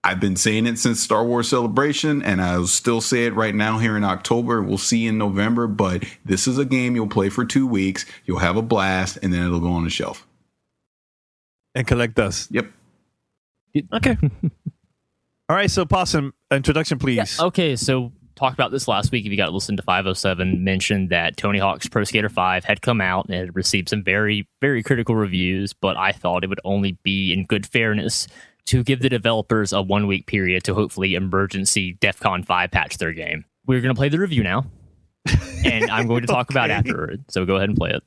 I've been saying it since Star Wars Celebration, and I'll still say it right now here in October. We'll see in November, but this is a game you'll play for 2 weeks. You'll have a blast, and then it'll go on the shelf. And collect dust. Yep. Okay. All right, so Possum, introduction, please. Yeah, okay, so talked about this last week. If you got to listen to 507, mentioned that Tony Hawk's Pro Skater 5 had come out and had received some very, very critical reviews, but I thought it would only be in good fairness to give the developers a 1 week period to hopefully emergency DEFCON 5 patch their game. We're going to play the review now, and I'm going to talk about it afterward, so go ahead and play it.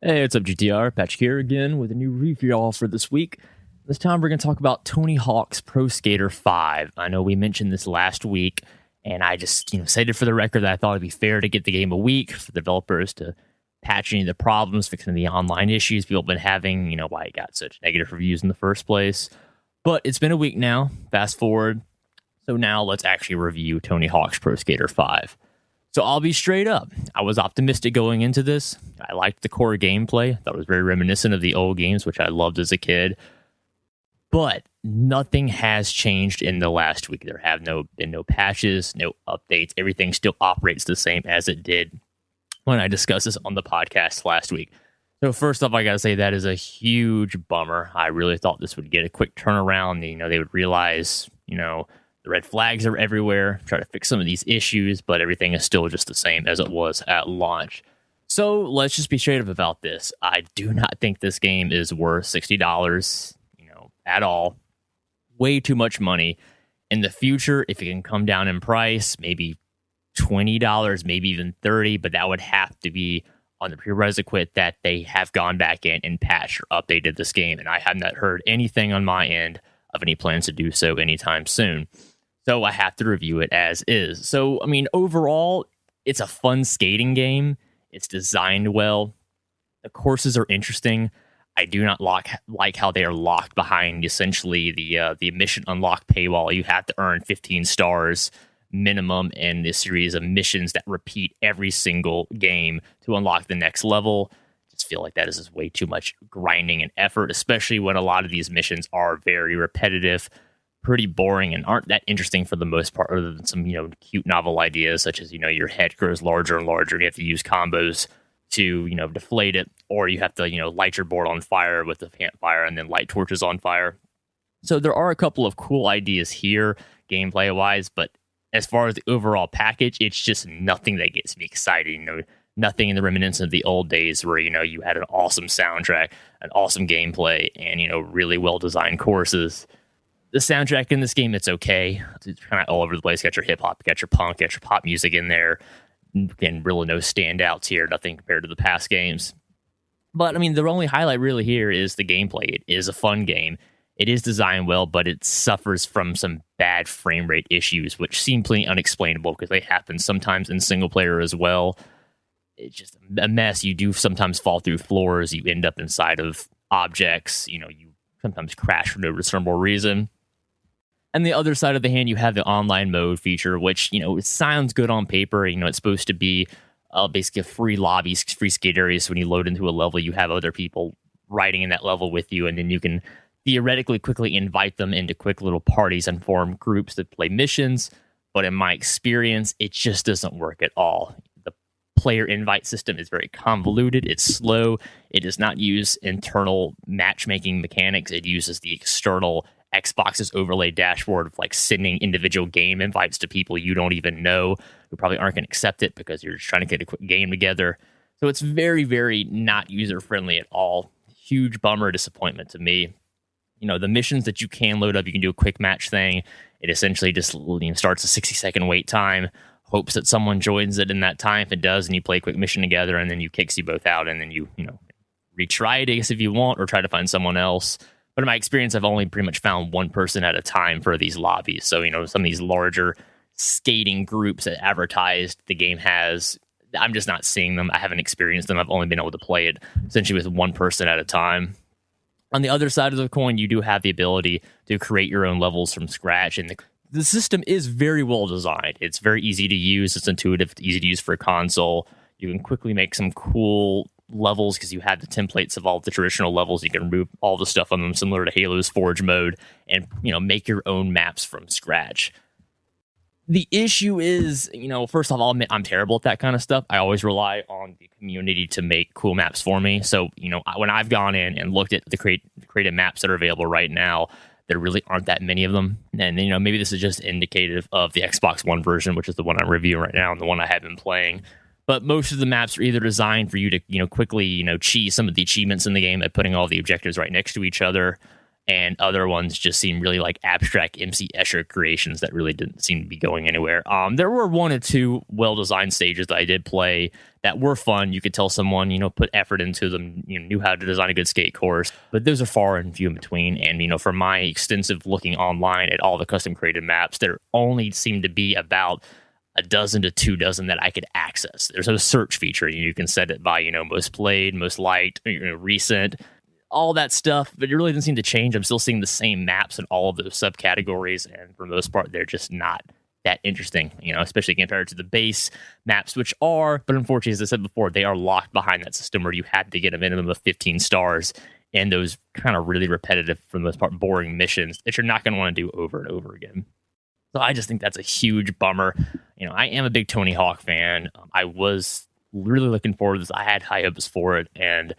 Hey, what's up, GTR? Patch here again with a new review for this week. This time we're going to talk about Tony Hawk's Pro Skater 5. I know we mentioned this last week, and I just stated for the record that I thought it'd be fair to get the game a week for the developers to patch any of the problems, fixing the online issues people have been having, why it got such negative reviews in the first place. But it's been a week now, fast forward. So now let's actually review Tony Hawk's Pro Skater 5. So I'll be straight up. I was optimistic going into this. I liked the core gameplay. I thought it was very reminiscent of the old games, which I loved as a kid. But nothing has changed in the last week. There have been no patches, no updates. Everything still operates the same as it did when I discussed this on the podcast last week. So first off, I got to say that is a huge bummer. I really thought this would get a quick turnaround. They would realize, the red flags are everywhere, try to fix some of these issues, but everything is still just the same as it was at launch. So let's just be straight up about this. I do not think this game is worth $60, at all. Way too much money. In the future, if it can come down in price, maybe $20, maybe even $30, but that would have to be on the prerequisite that they have gone back in and patched or updated this game, and I have not heard anything on my end of any plans to do so anytime soon. So I have to review it as is. So, overall, it's a fun skating game. It's designed well. The courses are interesting. I do not like how they are locked behind essentially the mission unlock paywall. You have to earn 15 stars minimum in this series of missions that repeat every single game to unlock the next level. Just feel like that is just way too much grinding and effort, especially when a lot of these missions are very repetitive, pretty boring, and aren't that interesting for the most part, other than some cute novel ideas such as your head grows larger and larger and you have to use combos to deflate it, or you have to light your board on fire with the campfire and then light torches on fire. So there are a couple of cool ideas here gameplay wise, but as far as the overall package, it's just nothing that gets me excited. Nothing in the reminiscence of the old days where you had an awesome soundtrack, an awesome gameplay, and really well designed courses. The soundtrack in this game, it's okay. It's kind of all over the place. Got your hip hop, got your punk, got your pop music in there. Again, really no standouts here, nothing compared to the past games. But the only highlight really here is the gameplay. It is a fun game. It is designed well, but it suffers from some bad frame rate issues, which seem pretty unexplainable because they happen sometimes in single player as well. It's just a mess. You do sometimes fall through floors. You end up inside of objects. You sometimes crash for no discernible reason. And the other side of the hand, you have the online mode feature, which, it sounds good on paper. It's supposed to be basically a free lobbies, free skate areas. So when you load into a level, you have other people riding in that level with you, and then you can theoretically quickly invite them into quick little parties and form groups that play missions. But in my experience, it just doesn't work at all. The player invite system is very convoluted. It's slow. It does not use internal matchmaking mechanics. It uses the external Xbox's overlay dashboard of sending individual game invites to people you don't even know who probably aren't going to accept it because you're just trying to get a quick game together. So it's very, very not user-friendly at all. Huge bummer, disappointment to me. The missions that you can load up, you can do a quick match thing. It essentially just starts a 60-second wait time, hopes that someone joins it in that time. If it does, and you play a quick mission together, and then you kicks you both out, and then you retry it, I guess, if you want, or try to find someone else. But in my experience, I've only pretty much found one person at a time for these lobbies. So, some of these larger skating groups that advertised the game has, I'm just not seeing them. I haven't experienced them. I've only been able to play it essentially with one person at a time. On the other side of the coin, you do have the ability to create your own levels from scratch. And the system is very well designed. It's very easy to use. It's intuitive, easy to use for a console. You can quickly make some cool levels because you have the templates of all the traditional levels. You can remove all the stuff on them, similar to Halo's Forge mode, and make your own maps from scratch. The issue is, first off, I'll admit I'm terrible at that kind of stuff. I always rely on the community to make cool maps for me. So, when I've gone in and looked at the created maps that are available right now, there really aren't that many of them. And, maybe this is just indicative of the Xbox One version, which is the one I'm reviewing right now and the one I have been playing. But most of the maps are either designed for you to, quickly, cheese some of the achievements in the game by putting all the objectives right next to each other. And other ones just seem really like abstract MC Escher creations that really didn't seem to be going anywhere. There were 1 or 2 well-designed stages that I did play that were fun. You could tell someone, put effort into them, knew how to design a good skate course. But those are far and few in between. And, from my extensive looking online at all the custom-created maps, there only seemed to be about a dozen to 2 dozen that I could access. There's a search feature. You can set it by, most played, most liked, recent, all that stuff, but it really doesn't seem to change. I'm still seeing the same maps in all of those subcategories, and for the most part, they're just not that interesting, especially compared to the base maps, which are, but unfortunately, as I said before, they are locked behind that system where you had to get a minimum of 15 stars and those kind of really repetitive, for the most part, boring missions that you're not going to want to do over and over again. So I just think that's a huge bummer. I am a big Tony Hawk fan. I was really looking forward to this. I had high hopes for it, and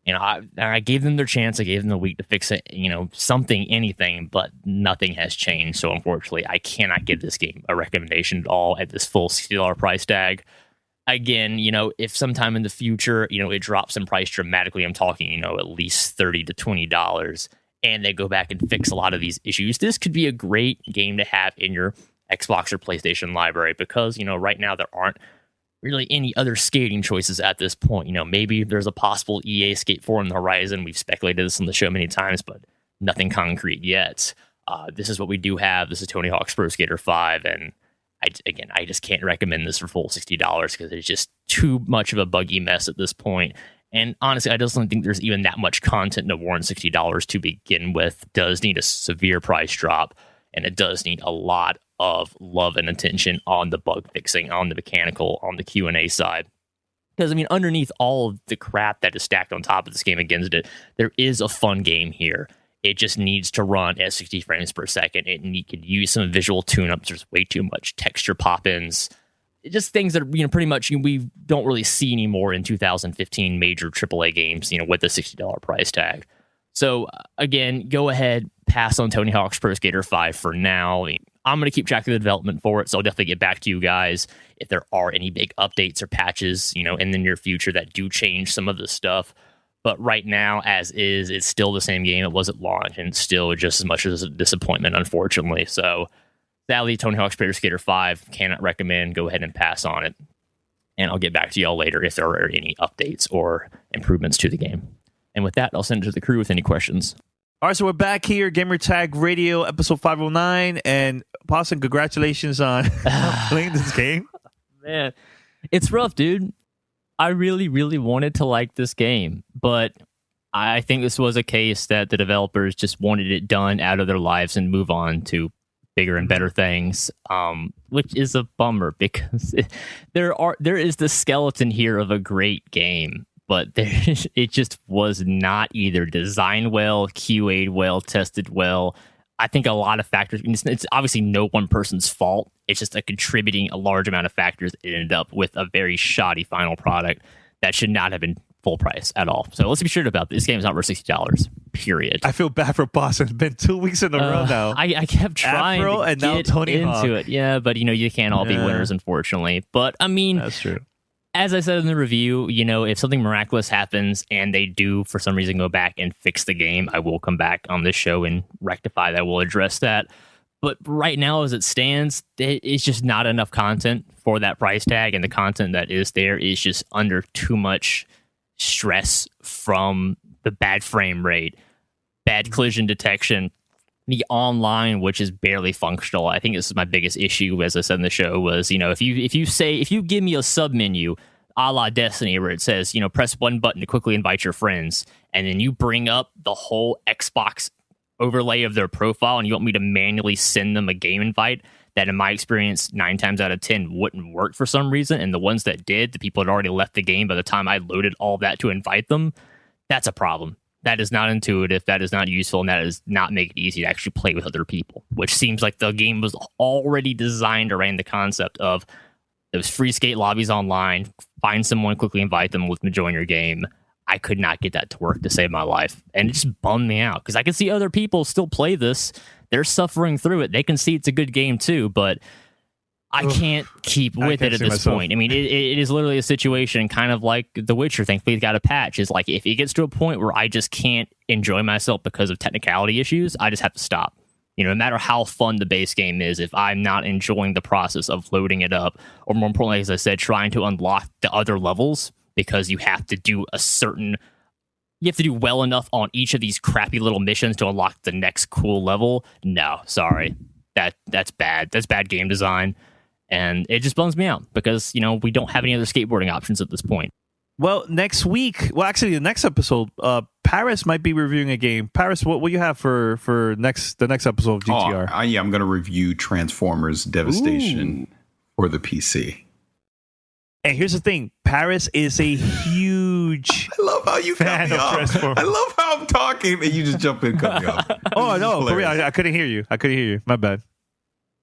I gave them their chance. I gave them the week to fix it, something, anything, but nothing has changed. So unfortunately, I cannot give this game a recommendation at all at this full $60 price tag. Again, if sometime in the future, it drops in price dramatically, I'm talking, at least $30 to $20, and they go back and fix a lot of these issues, this could be a great game to have in your Xbox or PlayStation library because, right now there aren't really any other skating choices at this point. Maybe there's a possible EA Skate 4 on the horizon. We've speculated this on the show many times, but nothing concrete yet. This is what we do have. This is Tony Hawk's Pro Skater 5, and I just can't recommend this for full $60 because it's just too much of a buggy mess at this point. And honestly, I just don't think there's even that much content to warrant $60 to begin with. It does need a severe price drop, and it does need a lot of love and attention on the bug fixing, on the mechanical, on the Q&A side. Because, underneath all of the crap that is stacked on top of this game against it, there is a fun game here. It just needs to run at 60 frames per second. It could use some visual tune-ups. There's way too much texture pop-ins. Just things that, pretty much we don't really see anymore in 2015 major AAA games, with the $60 price tag. So, again, go ahead, pass on Tony Hawk's Pro Skater 5 for now. I'm going to keep track of the development for it, so I'll definitely get back to you guys if there are any big updates or patches, in the near future that do change some of the stuff. But right now, as is, it's still the same game it was at launch, and it's still just as much as a disappointment, unfortunately. So, sadly, Tony Hawk's Pro Skater 5, cannot recommend. Go ahead and pass on it. And I'll get back to y'all later if there are any updates or improvements to the game. And with that, I'll send it to the crew with any questions. All right, so we're back here, Gamertag Radio, episode 509. And Poston, congratulations on playing this game. Man, it's rough, dude. I really, really wanted to like this game, but I think this was a case that the developers just wanted it done out of their lives and move on to bigger and better things, which is a bummer because there is the skeleton here of a great game, but it just was not either designed well, QA'd well, tested well. I think a lot of factors, it's obviously no one person's fault. It's just a large amount of factors that ended up with a very shoddy final product that should not have been full price at all. So let's be sure about this. This game is not worth $60, period. I feel bad for Boston. It's been 2 weeks in a row now. I kept trying Afro to and get now Tony into Hawk. it. Yeah, but you can't all be winners, unfortunately. But that's true. As I said in the review, if something miraculous happens and they do for some reason go back and fix the game, I will come back on this show and rectify that. We'll address that. But right now, as it stands, it's just not enough content for that price tag, and the content that is there is just under too much stress from the bad frame rate, bad collision detection, the online, which is barely functional. I think this is my biggest issue, as I said in the show, was, if you give me a sub menu a la Destiny where it says, press one button to quickly invite your friends, and then you bring up the whole Xbox overlay of their profile and you want me to manually send them a game invite, that in my experience 9 times out of 10 wouldn't work for some reason, and the ones that did, the people had already left the game by the time I loaded all that to invite them. That's a problem. That is not intuitive, that is not useful, and that does not make it easy to actually play with other people, which seems like the game was already designed around the concept of those free skate lobbies online, find someone, quickly invite them, let them join your game. I could not get that to work to save my life. And it just bummed me out because I can see other people still play this. They're suffering through it. They can see it's a good game too, but I can't keep with it at this point. I mean, it is literally a situation kind of like The Witcher. Thankfully, it's got a patch. Is like if it gets to a point where I just can't enjoy myself because of technicality issues, I just have to stop. You know, no matter how fun the base game is, if I'm not enjoying the process of loading it up, or more importantly, as I said, trying to unlock the other levels, because you have to do well enough on each of these crappy little missions to unlock the next cool level. No, sorry. That's bad. That's bad game design. And it just bums me out because, you know, we don't have any other skateboarding options at this point. Well, next week, the next episode, Parris might be reviewing a game. Parris, what will you have for the next episode of GTR? I'm going to review Transformers Devastation for the PC. And here's the thing, Parris is a huge I love how you cut me off. I love how I'm talking and you just jump in and cut me off. Oh, no, for real, I couldn't hear you. My bad.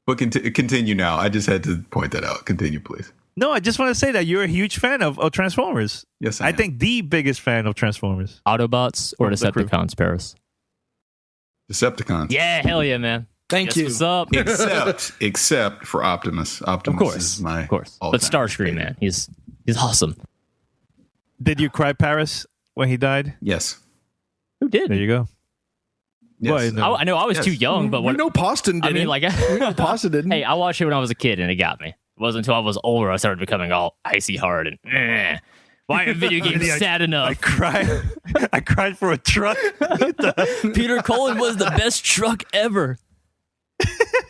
But continue now. I just had to point that out. Continue, please. No, I just want to say that you're a huge fan of Transformers. Yes, I think the biggest fan of Transformers. Autobots or Decepticons, Parris? Decepticons. Yeah, hell yeah, man. Thank you. What's up? Except for Optimus. Optimus is my But Starscream, man, he's awesome. Did you cry, Parris, when he died? Yes. Who did? There you go. Yes. Well, I know I was too young, but we know Poston didn't. I mean, like, we know Poston didn't. Hey, I watched it when I was a kid, and it got me. It wasn't until I was older I started becoming all icy hard and why are video games sad enough? I cried for a truck. Peter Cullen was the best truck ever.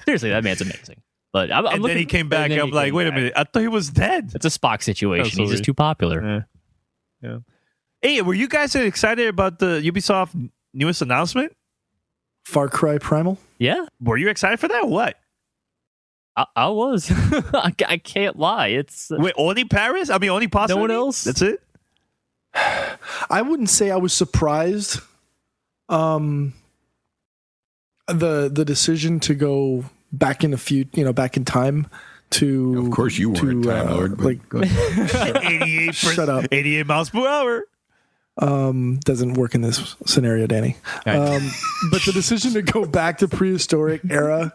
Seriously, that man's amazing. But then he came back. I'm like, wait a minute. I thought he was dead. It's a Spock situation. He's just too popular. Yeah. Hey, were you guys excited about the Ubisoft newest announcement? Far Cry Primal? Yeah. Were you excited for that or what? I was. I can't lie. It's wait, only Parris? I mean, only possibly? No one else? That's it? I wouldn't say I was surprised. The decision to go back in back in time to. Of course, you weren't Time Lord. 88. Shut up. 88 miles per hour. Doesn't work in this scenario, Danny. But the decision to go back to prehistoric era,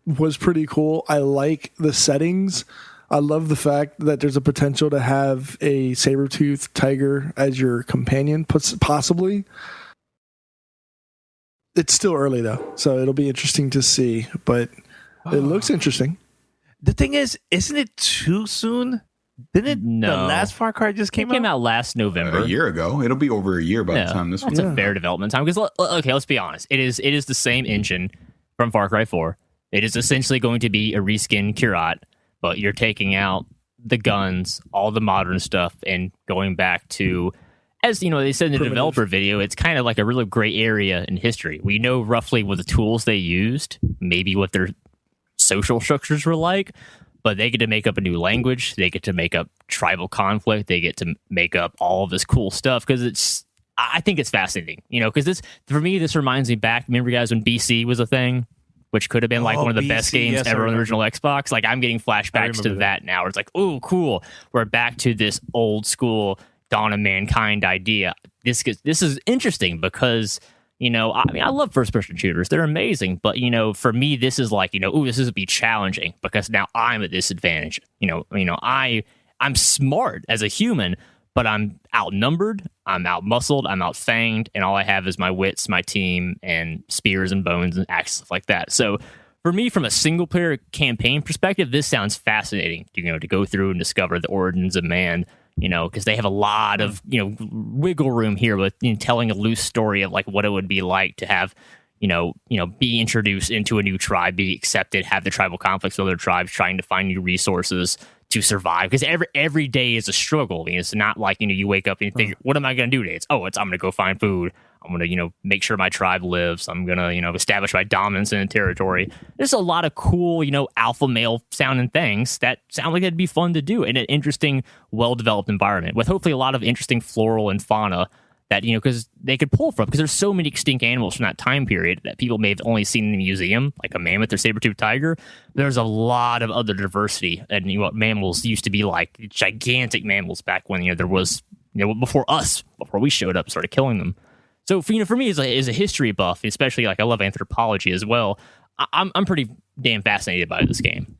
was pretty cool. I like the settings. I love the fact that there's a potential to have a saber-toothed tiger as your companion, possibly. It's still early though, so it'll be interesting to see, but it looks interesting. The thing is, isn't it too soon? Didn't the last Far Cry just came out last November? A year ago. It'll be over a year by the time this one's a fair development time. Because, okay, let's be honest. It is the same engine from Far Cry 4. It is essentially going to be a reskin Curat, but you're taking out the guns, all the modern stuff, and going back to, as you know, they said in the developer video, it's kind of like a really gray area in history. We know roughly what the tools they used, maybe what their social structures were like, but they get to make up a new language. They get to make up tribal conflict. They get to make up all of this cool stuff because I think it's fascinating, because for me, this reminds me back. Remember, guys, when BC was a thing, which could have been like one of the best games ever on the original Xbox. Like, I'm getting flashbacks to that now. It's like, oh, cool. We're back to this old school Dawn of Mankind idea. This is interesting because, I love first-person shooters. They're amazing. But, for me, this is like, this is be challenging because now I'm at disadvantage. I'm smart as a human, but I'm outnumbered, I'm outmuscled, I'm outfanged, and all I have is my wits, my team, and spears and bones and axes, stuff like that. So for me, from a single-player campaign perspective, this sounds fascinating, to go through and discover the origins of man, because they have a lot of, wiggle room here with telling a loose story of like what it would be like to have, be introduced into a new tribe, be accepted, have the tribal conflicts with other tribes, trying to find new resources to survive, because every day is a struggle. It's not like you wake up and you think, what am I going to do today? I'm going to go find food, I'm going to, make sure my tribe lives. I'm going to, establish my dominance in a territory. There's a lot of cool, alpha male sounding things that sound like it'd be fun to do in an interesting, well-developed environment with hopefully a lot of interesting floral and fauna that, because they could pull from, because there's so many extinct animals from that time period that people may have only seen in the museum, like a mammoth or saber-toothed tiger. There's a lot of other diversity and what mammals used to be like, gigantic mammals back when, there was, before we showed up and started killing them. So for me as a history buff, especially like I love anthropology as well, I'm pretty damn fascinated by this game.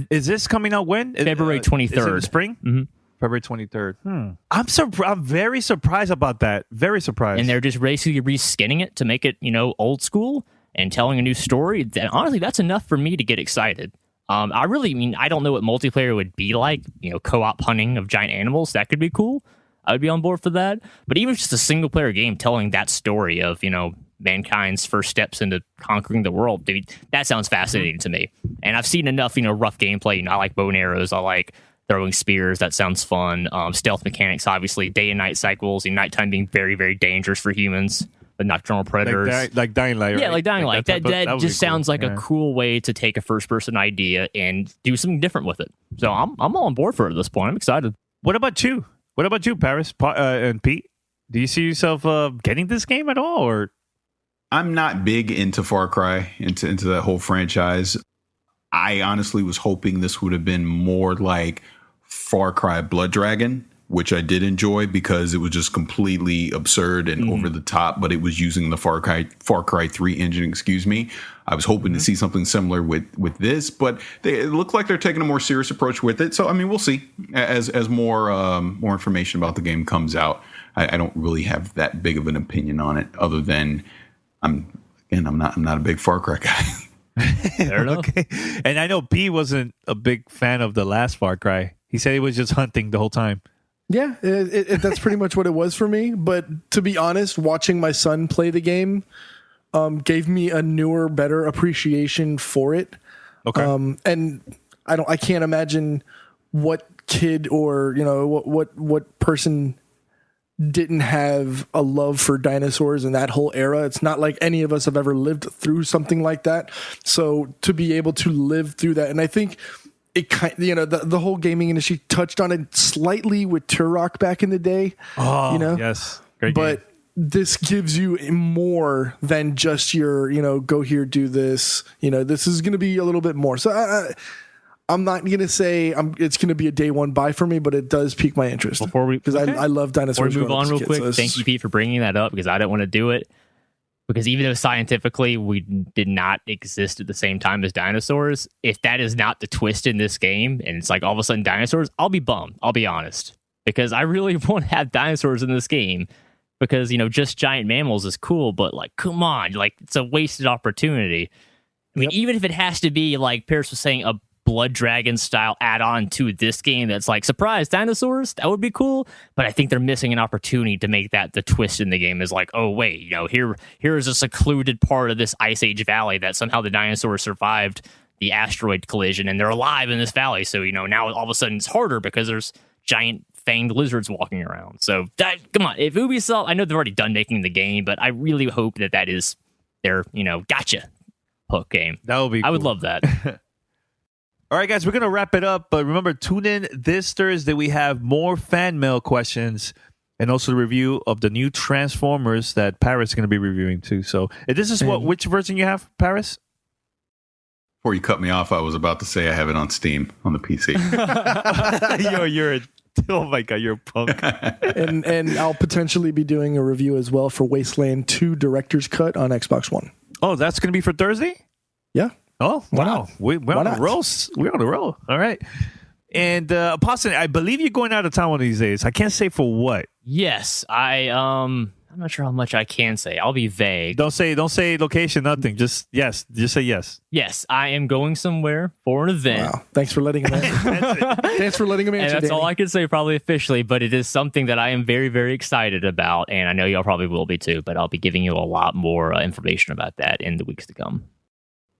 Is this coming out when? February 23rd. Is it in the spring? Mm-hmm. February 23rd. I'm very surprised about that. Very surprised. And they're just basically reskinning it to make it, old school and telling a new story. That honestly, that's enough for me to get excited. I don't know what multiplayer would be like. Co-op hunting of giant animals. That could be cool. I would be on board for that. But even just a single player game telling that story of, mankind's first steps into conquering the world, dude, that sounds fascinating to me. And I've seen enough, rough gameplay. I like bow and arrows. I like throwing spears. That sounds fun. Stealth mechanics, obviously. Day and night cycles. Nighttime being very, very dangerous for humans. The nocturnal predators. Like Dying Light, right? Yeah, like Dying Light. That just sounds like a cool way to take a first-person idea and do something different with it. So I'm all on board for it at this point. I'm excited. What about you? What about you, Parris and Pete? Do you see yourself getting this game at all, or? I'm not big into Far Cry, into that whole franchise. I honestly was hoping this would have been more like Far Cry Blood Dragon, which I did enjoy because it was just completely absurd and over the top, but it was using the Far Cry 3 engine, I was hoping to see something similar with this, but it looked like they're taking a more serious approach with it. So, we'll see as more information about the game comes out. I don't really have that big of an opinion on it other than I'm not a big Far Cry guy. Fair enough. Okay. And I know P wasn't a big fan of the last Far Cry. He said he was just hunting the whole time. Yeah, that's pretty much what it was for me. But to be honest, watching my son play the game gave me a newer, better appreciation for it. Okay. And I can't imagine what kid or what person didn't have a love for dinosaurs in that whole era. It's not like any of us have ever lived through something like that. So to be able to live through that, and I think it the whole gaming industry touched on it slightly with Turok back in the day. Oh, yes. Great but game. This gives you more than just your, go here, do this. This is going to be a little bit more. So I'm not going to say it's going to be a day one buy for me, but it does pique my interest. I love dinosaurs. Before we move on real quick, thank you, Pete, for bringing that up because I didn't want to do it. Because even though scientifically we did not exist at the same time as dinosaurs, if that is not the twist in this game and it's like all of a sudden dinosaurs, I'll be bummed. I'll be honest. Because I really want to have dinosaurs in this game. Because, just giant mammals is cool, but like, come on, like it's a wasted opportunity. I mean, even if it has to be like Parris was saying, a Blood Dragon style add-on to this game that's like, surprise, dinosaurs, that would be cool. But I think they're missing an opportunity to make that the twist in the game is like, oh, wait, here is a secluded part of this Ice Age valley that somehow the dinosaurs survived the asteroid collision and they're alive in this valley. So, now all of a sudden it's harder because there's giant fanged lizards walking around. So come on, if Ubisoft, I know they've already done making the game, but I really hope that is their, gotcha hook game. That would be cool. I would love that. All right, guys, we're going to wrap it up. But remember, tune in this Thursday. We have more fan mail questions and also the review of the new Transformers that Parris is going to be reviewing too. So this is which version you have, Parris? Before you cut me off, I was about to say I have it on Steam on the PC. Oh my God, you're a punk. and I'll potentially be doing a review as well for Wasteland 2 Director's Cut on Xbox One. Oh, that's going to be for Thursday? Yeah. Oh, wow. We're on the roll. We're on the roll. All right. And Apostle, I believe you're going out of town one of these days. I can't say for what. Yes, I'm not sure how much I can say. I'll be vague. Don't say location, nothing. Just yes. Just say yes. Yes, I am going somewhere for an event. Wow. Thanks for letting him answer. Thanks for letting him answer. And that's Danny. all I can say probably officially, but it is something that I am very, very excited about. And I know y'all probably will be too, but I'll be giving you a lot more information about that in the weeks to come.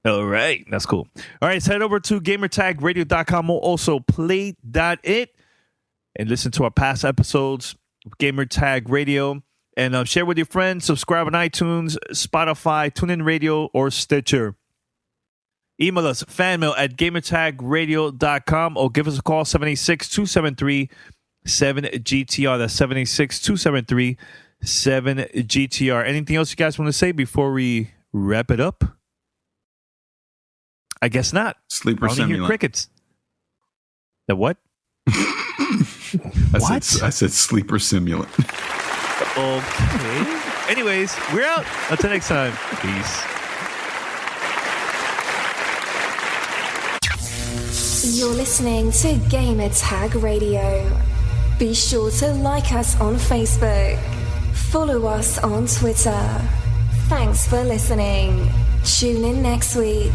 All right. That's cool. All right. So head over to gamertagradio.com. We'll also play.it and listen to our past episodes of Gamertag Radio. And share with your friends. Subscribe on iTunes, Spotify, TuneIn Radio, or Stitcher. Email us, fanmail@gamertagradio.com, or give us a call, 786-273-7GTR. That's 786-273-7GTR. Anything else you guys want to say before we wrap it up? I guess not. Sleeper Simulant. Hear crickets. The what? I said Sleeper Simulant. Okay. Anyways, we're out. Until next time. Peace. You're listening to Gamer Tag Radio. Be sure to like us on Facebook. Follow us on Twitter. Thanks for listening. Tune in next week.